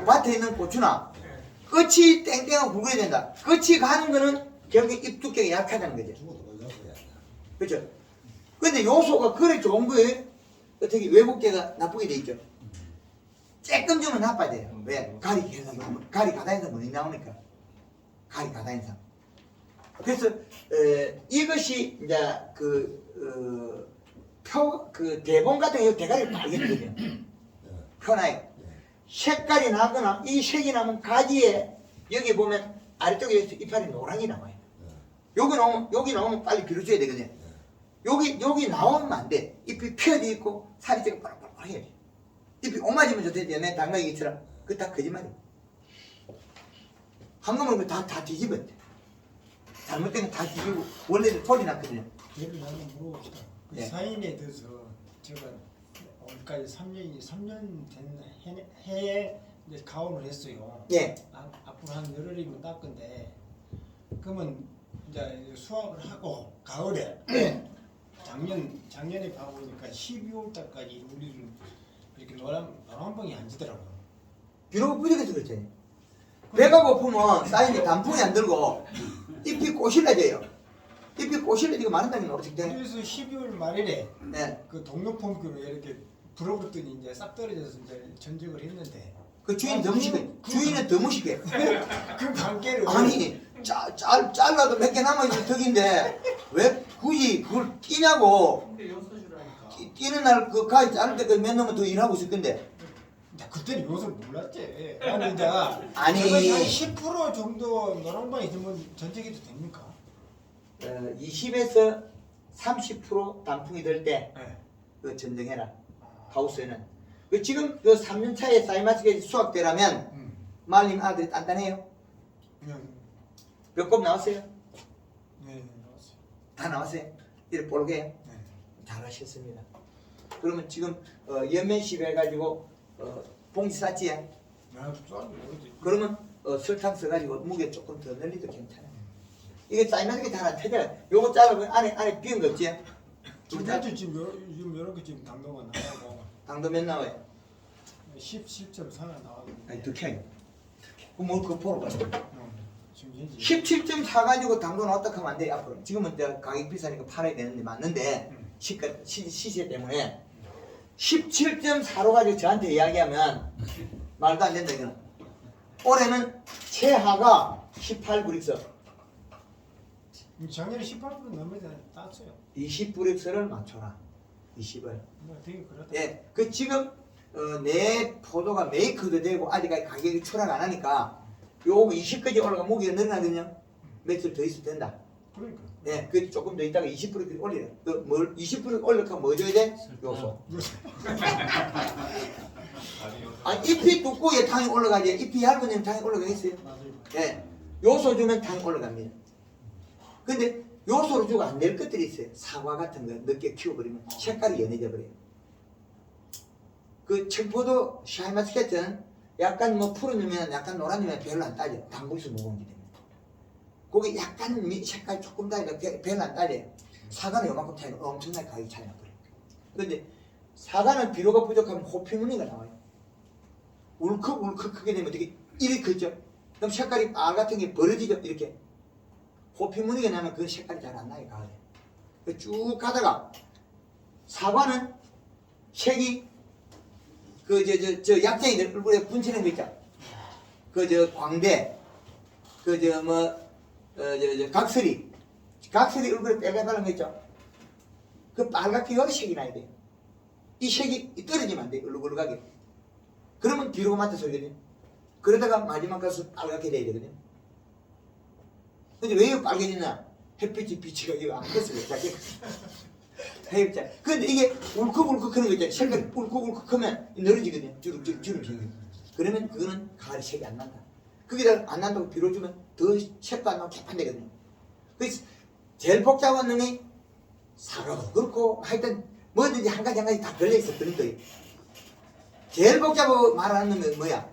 S2: 밭에 있는 고추나 끝이 땡땡하고 굵어야 된다. 끝이 가는 거는 결국 잎 두께가 약하다는 거죠.
S6: 죽어도 요소야.
S2: 그렇죠? 근데 요소가 그래 좋은 거예요. 어떻게 외국계가 나쁘게 돼 있죠. 조금 주면 나빠져요. 왜? 가리 가다에서 뭐니 나오니까. 가리 가다에서. 그래서 이것이 이제 그 대봉 같은 경우 대가리를 빨개지거든요. 표나요. 색깔이 나거나 이 색이 나면 가지에 여기 보면 아래쪽에 이파리 노랑이 나와요. 여기 나오면 빨리 비료줘야 되거든요. 여기 나오면 안 돼. 잎이 펴져 있고 살이 찌고 빠락빠락 해야 돼. 잎이 오마지면 좋대지. 내 당나귀처럼. 그거 다 거짓말이야. 한꺼번에 다 뒤집어야 돼. 잘못된 건 다 뒤집고 원래는 소리 났거든요.
S7: 예를 한번 물어봅시다. 그
S2: 네.
S7: 사인에 대해서 제가 오늘까지 3년 된 해에 이제 가온을 했어요.
S2: 예.
S7: 앞으로 한 열흘이면 딱 건데 그러면 이제 수확을 하고 가을에 작년에 봐보니까 12월 달까지 우리를 이렇게 노란방이 안 지더라고요.
S2: 비료가 부족해서 그렇지. 배가 고프면 사인이 단풍이 안 들고 잎이 꼬실러져요. 잎이 꼬실러지고 마른다는 게 어떻게 돼?
S7: 그래서 12월 말일에
S2: 네.
S7: 그 동료펌프로 이렇게 불어붙더니 이제 싹 떨어져서 이제 전적을 했는데
S2: 그 주인 더 무식해. 주인은 더 무식해.
S7: 그 관계를
S2: 아니 잘라도 몇 개 남아있는 덕인데 왜 굳이 그걸 뛰냐고.
S4: 근데 6시라니까.
S2: 뛰는 날 그 가위 자를 때까지 몇 놈은 더 일하고 있을 건데.
S7: 그때는 요소를 몰랐지. 아니 이제
S2: 아니.
S7: 한10% 정도 노랑방이 있으면 전체기도 됩니까?
S2: 20에서 30% 단풍이 될 때
S7: 네.
S2: 그 전등해라. 하우스에는. 그 지금 그 3년 차에 사이마스가 수확되라면 말님 아들이 단단해요.
S7: 그냥
S2: 몇 곱 나왔어요?
S7: 네 나왔어요.
S2: 다 나왔어요? 이렇게 뽀르게
S7: 네.
S2: 잘하셨습니다. 그러면 지금 연면식 해가지고 봉지 쌌지?
S7: 나 쏘는 모르지.
S2: 그러면 설탕 써가지고 무게 조금 더 늘리도 괜찮아요. 이게 사이마스가 다 터져. 요거 잘라보면 안에 비은 거 없지?
S7: 지금 지금 이렇게 지금 당도가 나가고
S2: 당도 몇 나와요?
S7: 10.4가 나가고.
S2: 아니 득해. 그뭘 그 보러 가요.
S7: 지금 현재
S2: 17.4 가지고 당도 나왔다 하면 안 돼. 앞으로 지금은 내가 가격 비싸니까 팔아야 되는데 맞는데 시세 때문에 17.4로 가지고 저한테 이야기하면 말도 안 된다 이거는. 올해는 최하가 18브릭스
S7: 작년에 18% 넘어야 땄어요.
S2: 20브릭스를 맞춰라. 20을.
S7: 뭐 되게 그렇다.
S2: 예, 그 지금 내 포도가 메이크도 되고 아직까지 가격이 추락 안 하니까 요거 20까지 올라가 무게가 늘어나거든요. 며칠 더 있어도 된다.
S7: 그러니까.
S2: 예, 그 조금 더 있다가 20% 올리래. 그뭘 20% 올려면 뭐 줘야 돼? 요소. 아니 잎이 두꺼워야 당이 올라가지. 잎이 얇으면 당이 올라가겠어요?
S7: 맞아요.
S2: 예, 요소 주면 당이 올라갑니다. 근데 요소를 주고 안 될 것들이 있어요. 사과 같은 거 늦게 키워버리면 색깔이 연해져 버려요. 그 청포도 샤인마스켓은 약간 뭐 푸른이면 약간 노란이면 별로 안 따져. 당분수 무거운기 때문에. 거기 약간 색깔 조금 다르니까 별로 안 따져요. 사과는 요만큼 차이가 엄청나게 가격이 차이 나버려요. 근데 사과는 비료가 부족하면 호피무늬가 나와요. 울컥울컥 크게 되면 되게 이렇게 크죠. 그럼 색깔이 빨갛은 게 벌어지죠. 이렇게. 호피무늬가 나면 그 색깔이 잘 안 나요. 가을에. 쭉 가다가 사과는 색이 저 약쟁이들 얼굴에 분치는 거 있죠. 광대, 각설이 얼굴에 빨간빨간 거 있죠. 그 빨갛게 여러 색이 나야 돼요. 이 색이 떨어지면 안 돼요. 얼룩얼룩하게. 그러면 비료가 맡아서 그러거든요. 그러다가 마지막 가서 빨갛게 돼야 되거든요. 근데 왜 빨개지냐? 햇빛이 비치가 이거 안 컸어요. 자기. 해입자. 근데 이게 울컥울컥 하는 거 있잖아요. 색깔이 울컥울컥 하면 늘어지거든요. 주름색이. 그러면 그거는 가을에 색이 안 난다. 거기다 안 난다고 비료 주면 더 색도 안 나고 개판되거든요. 그래서 제일 복잡한 놈이 사과도 그렇고 하여튼 뭐든지 한 가지 다 걸려있어. 그런 거예요. 제일 복잡하고 말하는 놈은 뭐야?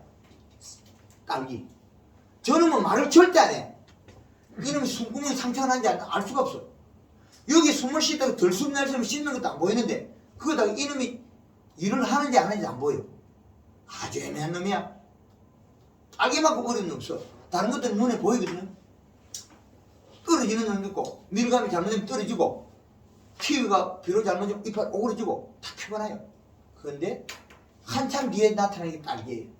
S2: 딸기. 저놈은 말을 절대 안 해. 이놈이 숨구멍이 상처가 난지 알 수가 없어. 여기 숨을 쉬다가 들숨 날숨 씻는 것도 안 보이는데 그거다가 이놈이 일을 하는지 안 하는지 안 보여. 아주 애매한 놈이야. 딸기만큼 어려운 놈 없어. 다른 것들은 눈에 보이거든요. 떨어지는 놈도 있고 밀감이 잘못되면 떨어지고 키위가 비료 잘못되면 이빨 오그러지고 다 켜봐놔요. 그런데 한참 뒤에 나타나는 게 딸기예요.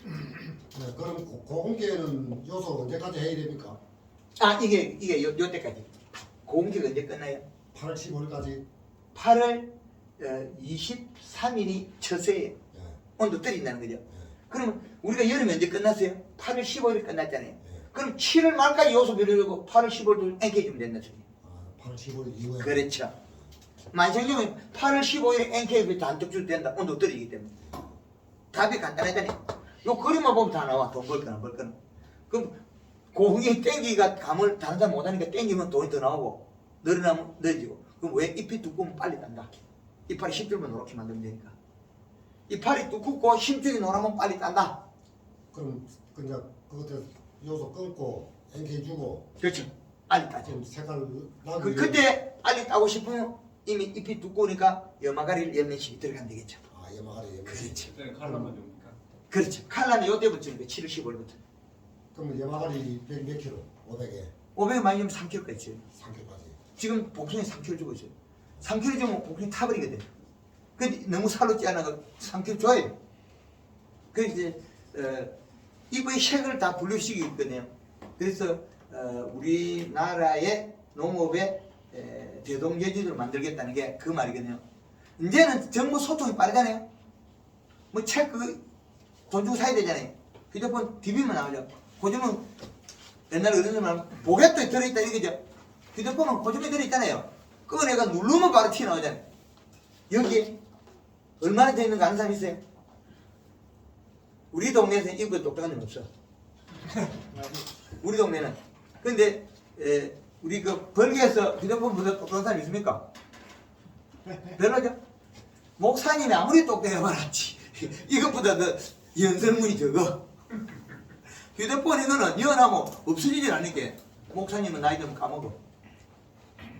S6: 네, 그럼 고공기에는 요소 언제까지 해야 됩니까?
S2: 아 이게 요 때까지. 공기가 언제 끝나요?
S6: 8월 15일까지.
S2: 8월 23일이 처세예요.
S6: 예,
S2: 온도 떨어진다는 거죠.
S6: 예,
S2: 그러면 우리가 여름에 언제 끝났어요? 8월 15일에 끝났잖아요.
S6: 예.
S2: 그럼 7월 말까지 요소 비료주고 8월 15일도 앵케 주면 된다 소리.
S6: 아, 8월 15일 이후에.
S2: 그렇죠. 만성경은 8월 15일에 앵케 단독 줘도 된다. 온도 떨어지기 때문에. 답이 간단하잖아요. 요 그림만 보면 다 나와. 돈 벌거나 안 벌거나. 그럼 고흥이 땡기가 감을 다른 사람 못하니까 땡기면 돈이 더 나오고 늘어나면 늘어지고. 그럼 왜 잎이 두꺼우면 빨리 딴다? 이파리 힘줄만 노랗게 만들면 되니까. 이파리 두껍고 힘줄이 노랗면 빨리 딴다.
S6: 그럼 그냥 그것들 요소 끊고 앵케 주고
S2: 그렇죠. 빨리 따죠.
S6: 좀 색깔 나기
S2: 그때 빨리 따고 싶으면 이미 잎이 두꺼우니까 염화가리를 열매씩 들어가면 되겠죠.
S6: 아, 예마가리
S2: 그렇죠.
S8: 그때는 칼라만 줍니까?
S2: 그렇죠. 칼라는 요때부터 7월 15일부터.
S6: 그럼 예마가리 몇 킬로? 500에
S2: 500에 많이 주면 3kg까지 있어요.
S6: 3킬로까지.
S2: 지금 복숭이 3kg 주고 있어요. 3kg 주면 복숭이 타버리거든. 근데 너무 살로 찌않아서 3kg 줘요. 그래서 이제 이거의 색을 다 분류시키고 있거든요. 그래서 우리나라의 농업의 대동제주도를 만들겠다는 게 그 말이거든요. 이제는 정보 소통이 빠르잖아요. 뭐 책 돈 주고 사야 되잖아요. 휴대폰 DB만 나오죠. 요즘은 옛날 어른들만 보get도에 들어있다 이거죠. 휴대폰은 고정에 들어있잖아요. 그거 내가 누르면 바로 튀어나오잖아요. 여기 얼마나 되어 있는 거 아는 사람 있어요? 우리 동네에서는 이거 똑똑한 놈 없어. 우리 동네는. 근데 우리 그 벌기에서 휴대폰보다 똑똑한 사람 있습니까? 별로죠? 목사님이 아무리 똑똑해봐랐지 이것보다 더 연설문이 적어. 휴대폰 이거는 연하면 없어지질 않으니까 목사님은 나이 들면 까먹어.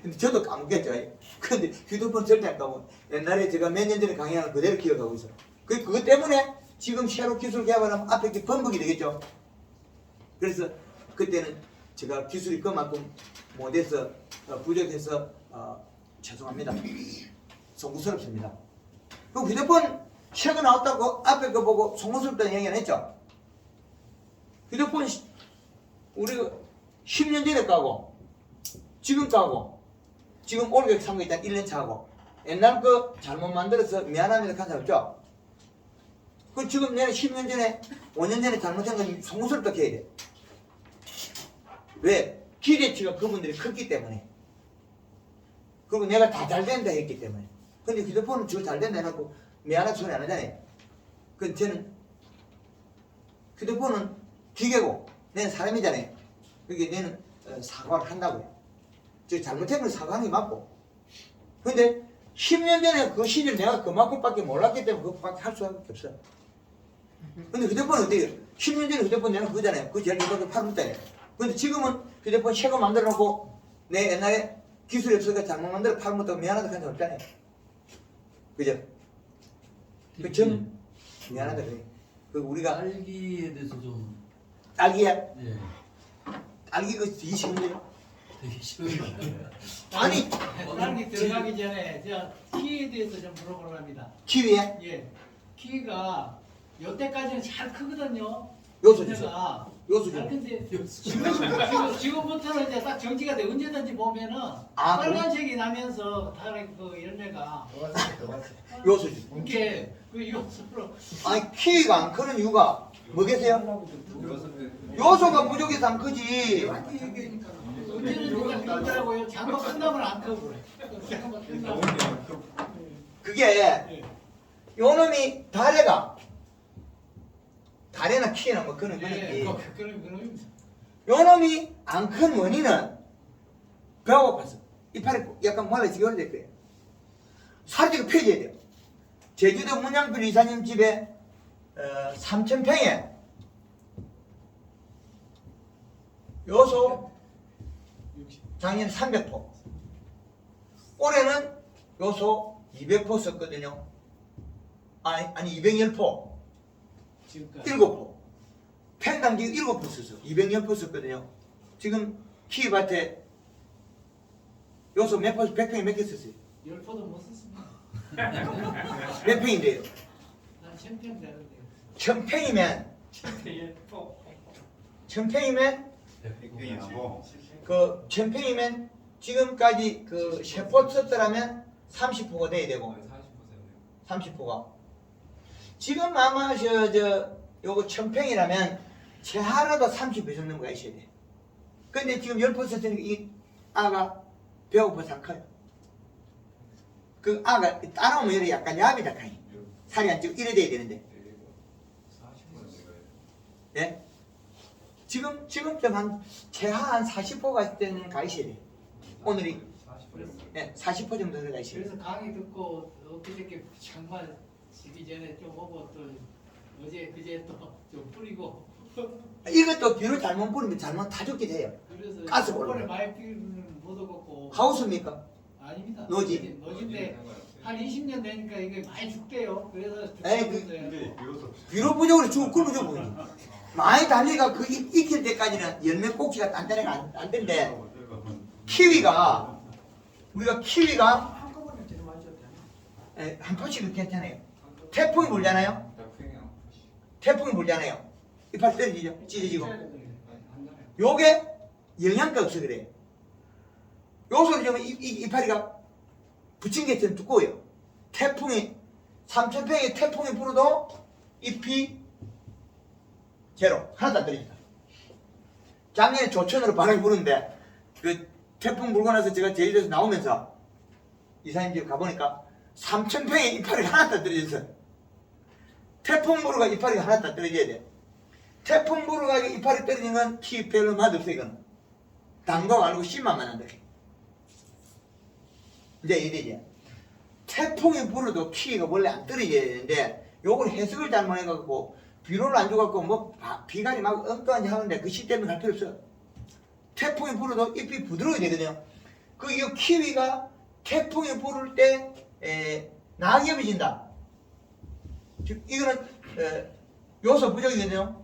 S2: 근데 저도 까먹겠죠. 근데 휴대폰 절대 안 까먹어. 옛날에 제가 몇 년 전에 강의한 걸 그대로 기억하고 있어. 그것 때문에 지금 새로 기술 개발하면 앞에 이렇게 번복이 되겠죠. 그래서 그때는 제가 기술이 그만큼 못해서 부족해서 죄송합니다. 송구스럽습니다. 그 휴대폰 최근 나왔다고 앞에 거 보고 송구스럽다는 얘기 안 했죠. 휴대폰 우리가 10년 전에 까고 지금 까고 지금 올게 산 거 일단 1년 차고 옛날 거 잘못 만들어서 미안합니다 한 사람 없죠? 그 지금 내가 10년 전에 5년 전에 잘못한 건 송구스럽다 해야 돼. 왜? 기대치가 그분들이 컸기 때문에. 그리고 내가 다 잘 된다 했기 때문에. 근데 휴대폰은 저 잘 된다 해놓고 미안한 소리 안 하잖아요. 근데 저는 휴대폰은 기계고 내는 사람이잖아요. 그게 내는 사과를 한다고요. 저 잘못한 걸 사과하는 게 맞고. 근데 10년 전에 그 시절 내가 그만큼밖에 몰랐기 때문에 그것밖에 할 수가 없어. 근데 휴대폰은 어때요? 10년 전에 휴대폰 내는 그거잖아요. 그 제일 이렇게 팔았잖아요. 근데 지금은 휴대폰 새거 만들어 놓고 내 옛날에 기술이 없으니까 잘못 만들어 팔면 못하고 미안하다 하는 사람 없잖아요. 그죠? 그 전 미안하다 그래. 그 우리가
S9: 딸기에 대해서 좀
S2: 딸기야?
S9: 예,
S2: 딸기 그 되게 쉬운데요?
S9: 되게 싫어요.
S2: 아니
S4: 딸기 들어가기 전에 제가 키에 대해서 좀 물어보려 합니다.
S2: 키위에?
S4: 예, 키가 여태까지는 잘 크거든요.
S2: 요소 주세요.
S4: 제가
S2: 요소
S4: 잘
S2: 좀.
S4: 근데 지금부터는 이제 딱 정지가 돼. 언제든지 보면은
S2: 아,
S4: 빨간색이 나면서 다른 그 열매가
S2: 요소 좀.
S4: 이렇게 그 요소로
S2: 아니 키위가 안 크는 이유가 뭐겠어요? 요소가 부족해서 안 크지.
S4: 언제는 누가 그러더라고요. 장거 끝나면 안 크고 그래. 장거 끝나면.
S2: 그게 요놈이 다래나 키나 뭐 그런
S4: 예,
S2: 거지.
S4: 그런
S2: 요놈이 안 큰 원인은 배가 고파서 이빨이 약간 말라지게 어려질 거예요. 살찌가 펴져야 돼요. 제주도 문양필 이사님 집에 3,000평에 요소 작년 300포, 올해는 요소 200포 썼거든요. 아니 210포,
S4: 지금까지
S2: 7포. 팽당지 7포 썼어. 210포 썼거든요. 지금 키위밭에 요소 몇 포, 100평에 몇 개 썼어요?
S4: 10포도 못 썼습니다.
S2: 몇 평인데요?
S4: 난 1000평 되는데.
S2: 1000평이면 1000평이면
S5: 백평이 하고
S2: 그 1000평이면 지금까지 그 세포 썼더라면 30포가 돼야 되고 30포가 지금 아마 요거 1000평이라면 최하라도 30배 정도는 가 있어야 돼. 근데 지금 10포 썼으니까 이 아가 배고파서 안 커요. 그 아가 따라오면 이래 약간 야비다 카이. 살이 안 찌고 이래 돼야 되는데. 예? 지금 좀 한 최하 한 40포가 있을 때는 가 있어야 돼. 오늘이 40포 정도 들어가 있어요.
S4: 그래서 강의 듣고 엊그저께 정말 지기 전에 좀 보고 또 어제 그제 또 좀 뿌리고
S2: 이것도 비료 잘못 뿌리면 잘못 다 죽게 돼요.
S4: 그래서
S2: 가스
S4: 이번에
S2: 올라요.
S4: 많이 뿌리는 못 얻었고
S2: 하우스입니까?
S4: 아닙니다.
S2: 노지.
S4: 노지인데 한 20년 되니까 이게 많이 죽대요. 그래서
S2: 에이, 그-
S4: 죽었어요.
S2: 비료 부족으로 죽고 굶어져 보니. 많이 달리가 그 익힐 때까지는 열매 꼭지가 단단해가 안 된대. 키위가 우리가 한 포씩은 괜찮아요. 태풍이 불잖아요. 태풍이 불잖아요. 이빨 떨어지죠. 찢어지고. 요게 영양가 없어 그래. 요소를 좀 이파리가 붙인 게 좀 두꺼워요. 태풍이 3,000평의 태풍이 불어도 잎이 제로 하나도 안 떨어진다. 작년에 조천으로 바람이 부는데 그 태풍 불고 나서 제가 제주도에서 나오면서 이사님 집 가보니까 3,000평의 이파리가 하나도 안 떨어졌어요. 태풍 불어가 이파리가 하나도 안 떨어져야 돼. 태풍 불어가 이파리 떨어지는 건 키 별로 맛없어. 이거는 당도 아니고 씨만 많은데 이제 이래지. 태풍이 불어도 키가 원래 안 떨어져야 되는데 요걸 해석을 잘못해갖고 비료를 안 줘갖고 뭐 비갈이 막 엉뚱한지 하는데 그 시스템은 갈 필요 없어. 태풍이 불어도 잎이 부드러워야 되거든요. 그 이 키위가 태풍이 불을 때 낙엽이 진다. 즉 이거는 요소 부족이거든요.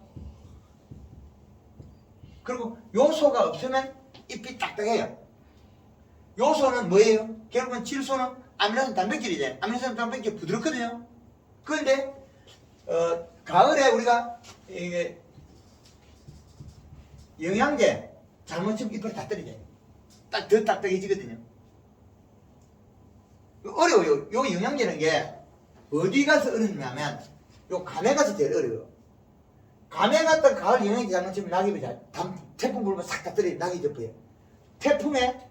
S2: 그리고 요소가 없으면 잎이 딱딱해요. 요소는 뭐예요? 결국은 질소는 아미노산 단백질이잖아요. 아미노산 단백질이 부드럽거든요. 그런데 가을에 우리가 이게 영양제 잘못 치면 잎을 다 떨어져요. 딱 더 딱딱해지거든요. 어려워요. 요 영양제는 게 어디 가서 어렵냐면 요 감에 가서 제일 어려워요. 감에 갔다 가을 영양제 잘못 치면 낙엽이 태풍 불면 싹 다 떨어져. 낙엽이 덮어요. 태풍에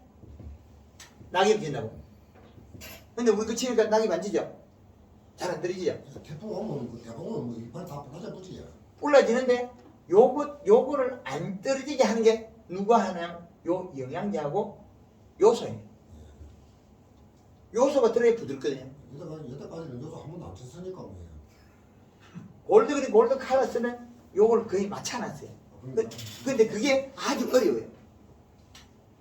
S2: 낙엽이 진다고. 근데 우리 그 치니까 낙엽이 안 지죠? 잘 안 떨어지죠?
S6: 태풍 오면 그 대풍 오면 뭐 이빨 다 부러져 붙지.
S2: 올라지는데 요거를 안 떨어지게 하는 게 누가 하냐면 요 영양제하고 요소예요. 요소가 들어야 부드럽거든요.
S6: 여태까지는 요소 한 번도 안 쳤으니까 뭐.
S2: 골드그린 골드 칼라 쓰면 요걸 거의 맞춰놨어요. 근데 그게 아주 어려워요.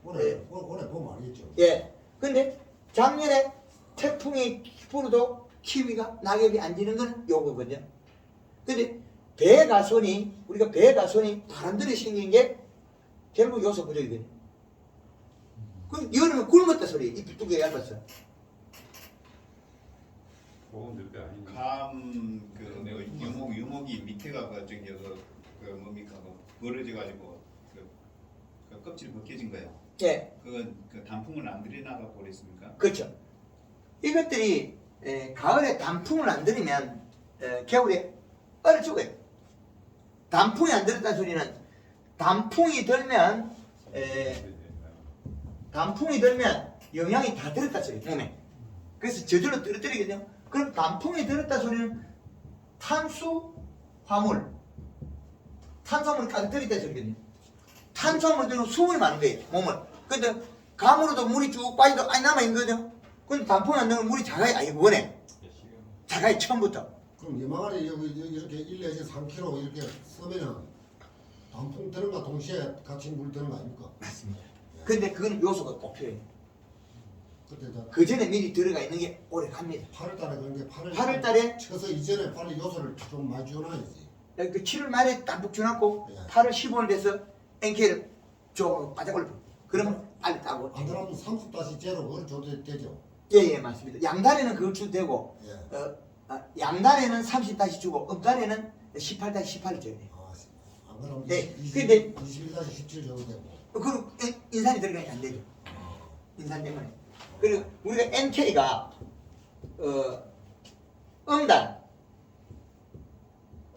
S6: 올해 보면 알겠죠.
S2: 예. 근데 작년에 태풍이 불어도 키위가 낙엽이 안 지는 건 요거거든요. 근데 우리가 배가손이 바람들이 생긴 게 결국 요소 부족이거든요. 그럼 여름에 굶었다 소리. 잎이 두 개가 얇았어.
S3: 그건 늘게 아닌데.
S5: 유목이 밑에가 그 뭡니까 벌어져 가지고 그 껍질 벗겨진 거야.
S2: 예.
S5: 그건 그 단풍을 안 들여나가 버렸습니까?
S2: 그렇죠. 이것들이 가을에 단풍을 안 들이면 겨울에 얼어 죽어요. 단풍이 안 들었다는 소리는 단풍이 들면 영양이 다 들었다 소리 몸에. 그래서 저절로 떨어뜨리거든요. 그럼 단풍이 들었다 소리는 탄수화물이 가득 들었다 소리거든요. 탄수화물 들으면 수분이 많은 거예요 몸을. 근데 감으로도 물이 쭉 빠지도 아니 남아있는 거죠. 근데 단풍이 안 되면 물이 작아요. 아니 원해 작아요 처음부터.
S6: 그럼 이마가리 여기 이렇게 1 내지 3kg 이렇게 쓰면은 단풍 들은가 동시에 같이 물 드는 거 아닙니까?
S2: 맞습니다. 근데 그건 요소가 꼭 필요해요.
S6: 그때 이제
S2: 그 전에 미리 들어가 있는 게 오래 갑니다.
S6: 8월달에 그런 게
S2: 8월달에
S6: 쳐서 이전에 빨리 요소를 좀 많이 줘놔야지.
S2: 그 7월 말에 딱 줘놨고
S6: 예.
S2: 8월 15일 돼서 NK를 좀 바짝 올려. 그러면 빨리 따고.
S6: 안 그러면 30-0 그걸 줘도 되죠.
S2: 예예 맞습니다. 양달에는 그걸 줘도 되고
S6: 예.
S2: 양달에는 30 주고 음달에는 18-18을 줘야 돼요.
S6: 안 그러면
S2: 네,
S6: 21-17 줘도 되고.
S2: 그리고 인산이 들어가면 안 되죠. 인산 때문에. 그리고 우리가 NK가 음달,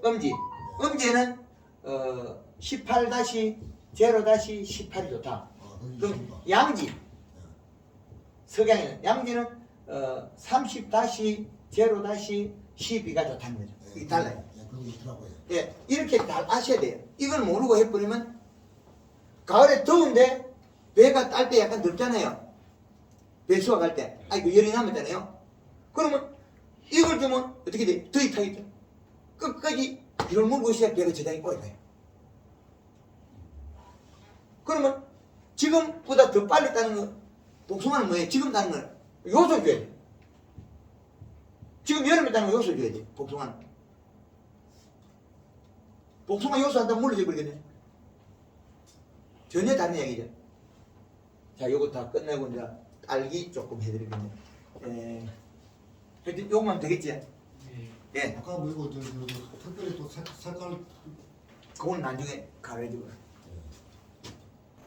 S2: 음지에는 18-0-18이 좋다. 그럼 양지, 석양에는 양지는 30-0-12가 좋다는 거죠. 이게 달라요.
S6: 그거 있더라고요.
S2: 예, 이렇게 잘 아셔야 돼요. 이걸 모르고 해버리면 가을에 더운데 배가 딸 때 약간 덥잖아요. 배 수확할 때. 그 열이 남았잖아요. 그러면 이걸 주면 어떻게 돼? 더 입하겠죠. 끝까지 이걸 물고 있어야 배가 저장이 오래 가요. 그러면 지금보다 더 빨리 따는 거, 복숭아는 뭐예요? 지금 따는 건 요소 줘야 돼. 지금 여름에 따는 거 요소 줘야 돼. 복숭아는. 복숭아 요소 한다면 물러져 버리겠네. 전혀 다른 얘기죠. 자, 요거 다 끝내고 이제 딸기 조금 해드리겠네. 하여튼 요거만 되겠지? 예.
S6: 아까 뭐 이거 특별히 또 색깔
S2: 그건 나중에 가르쳐주고.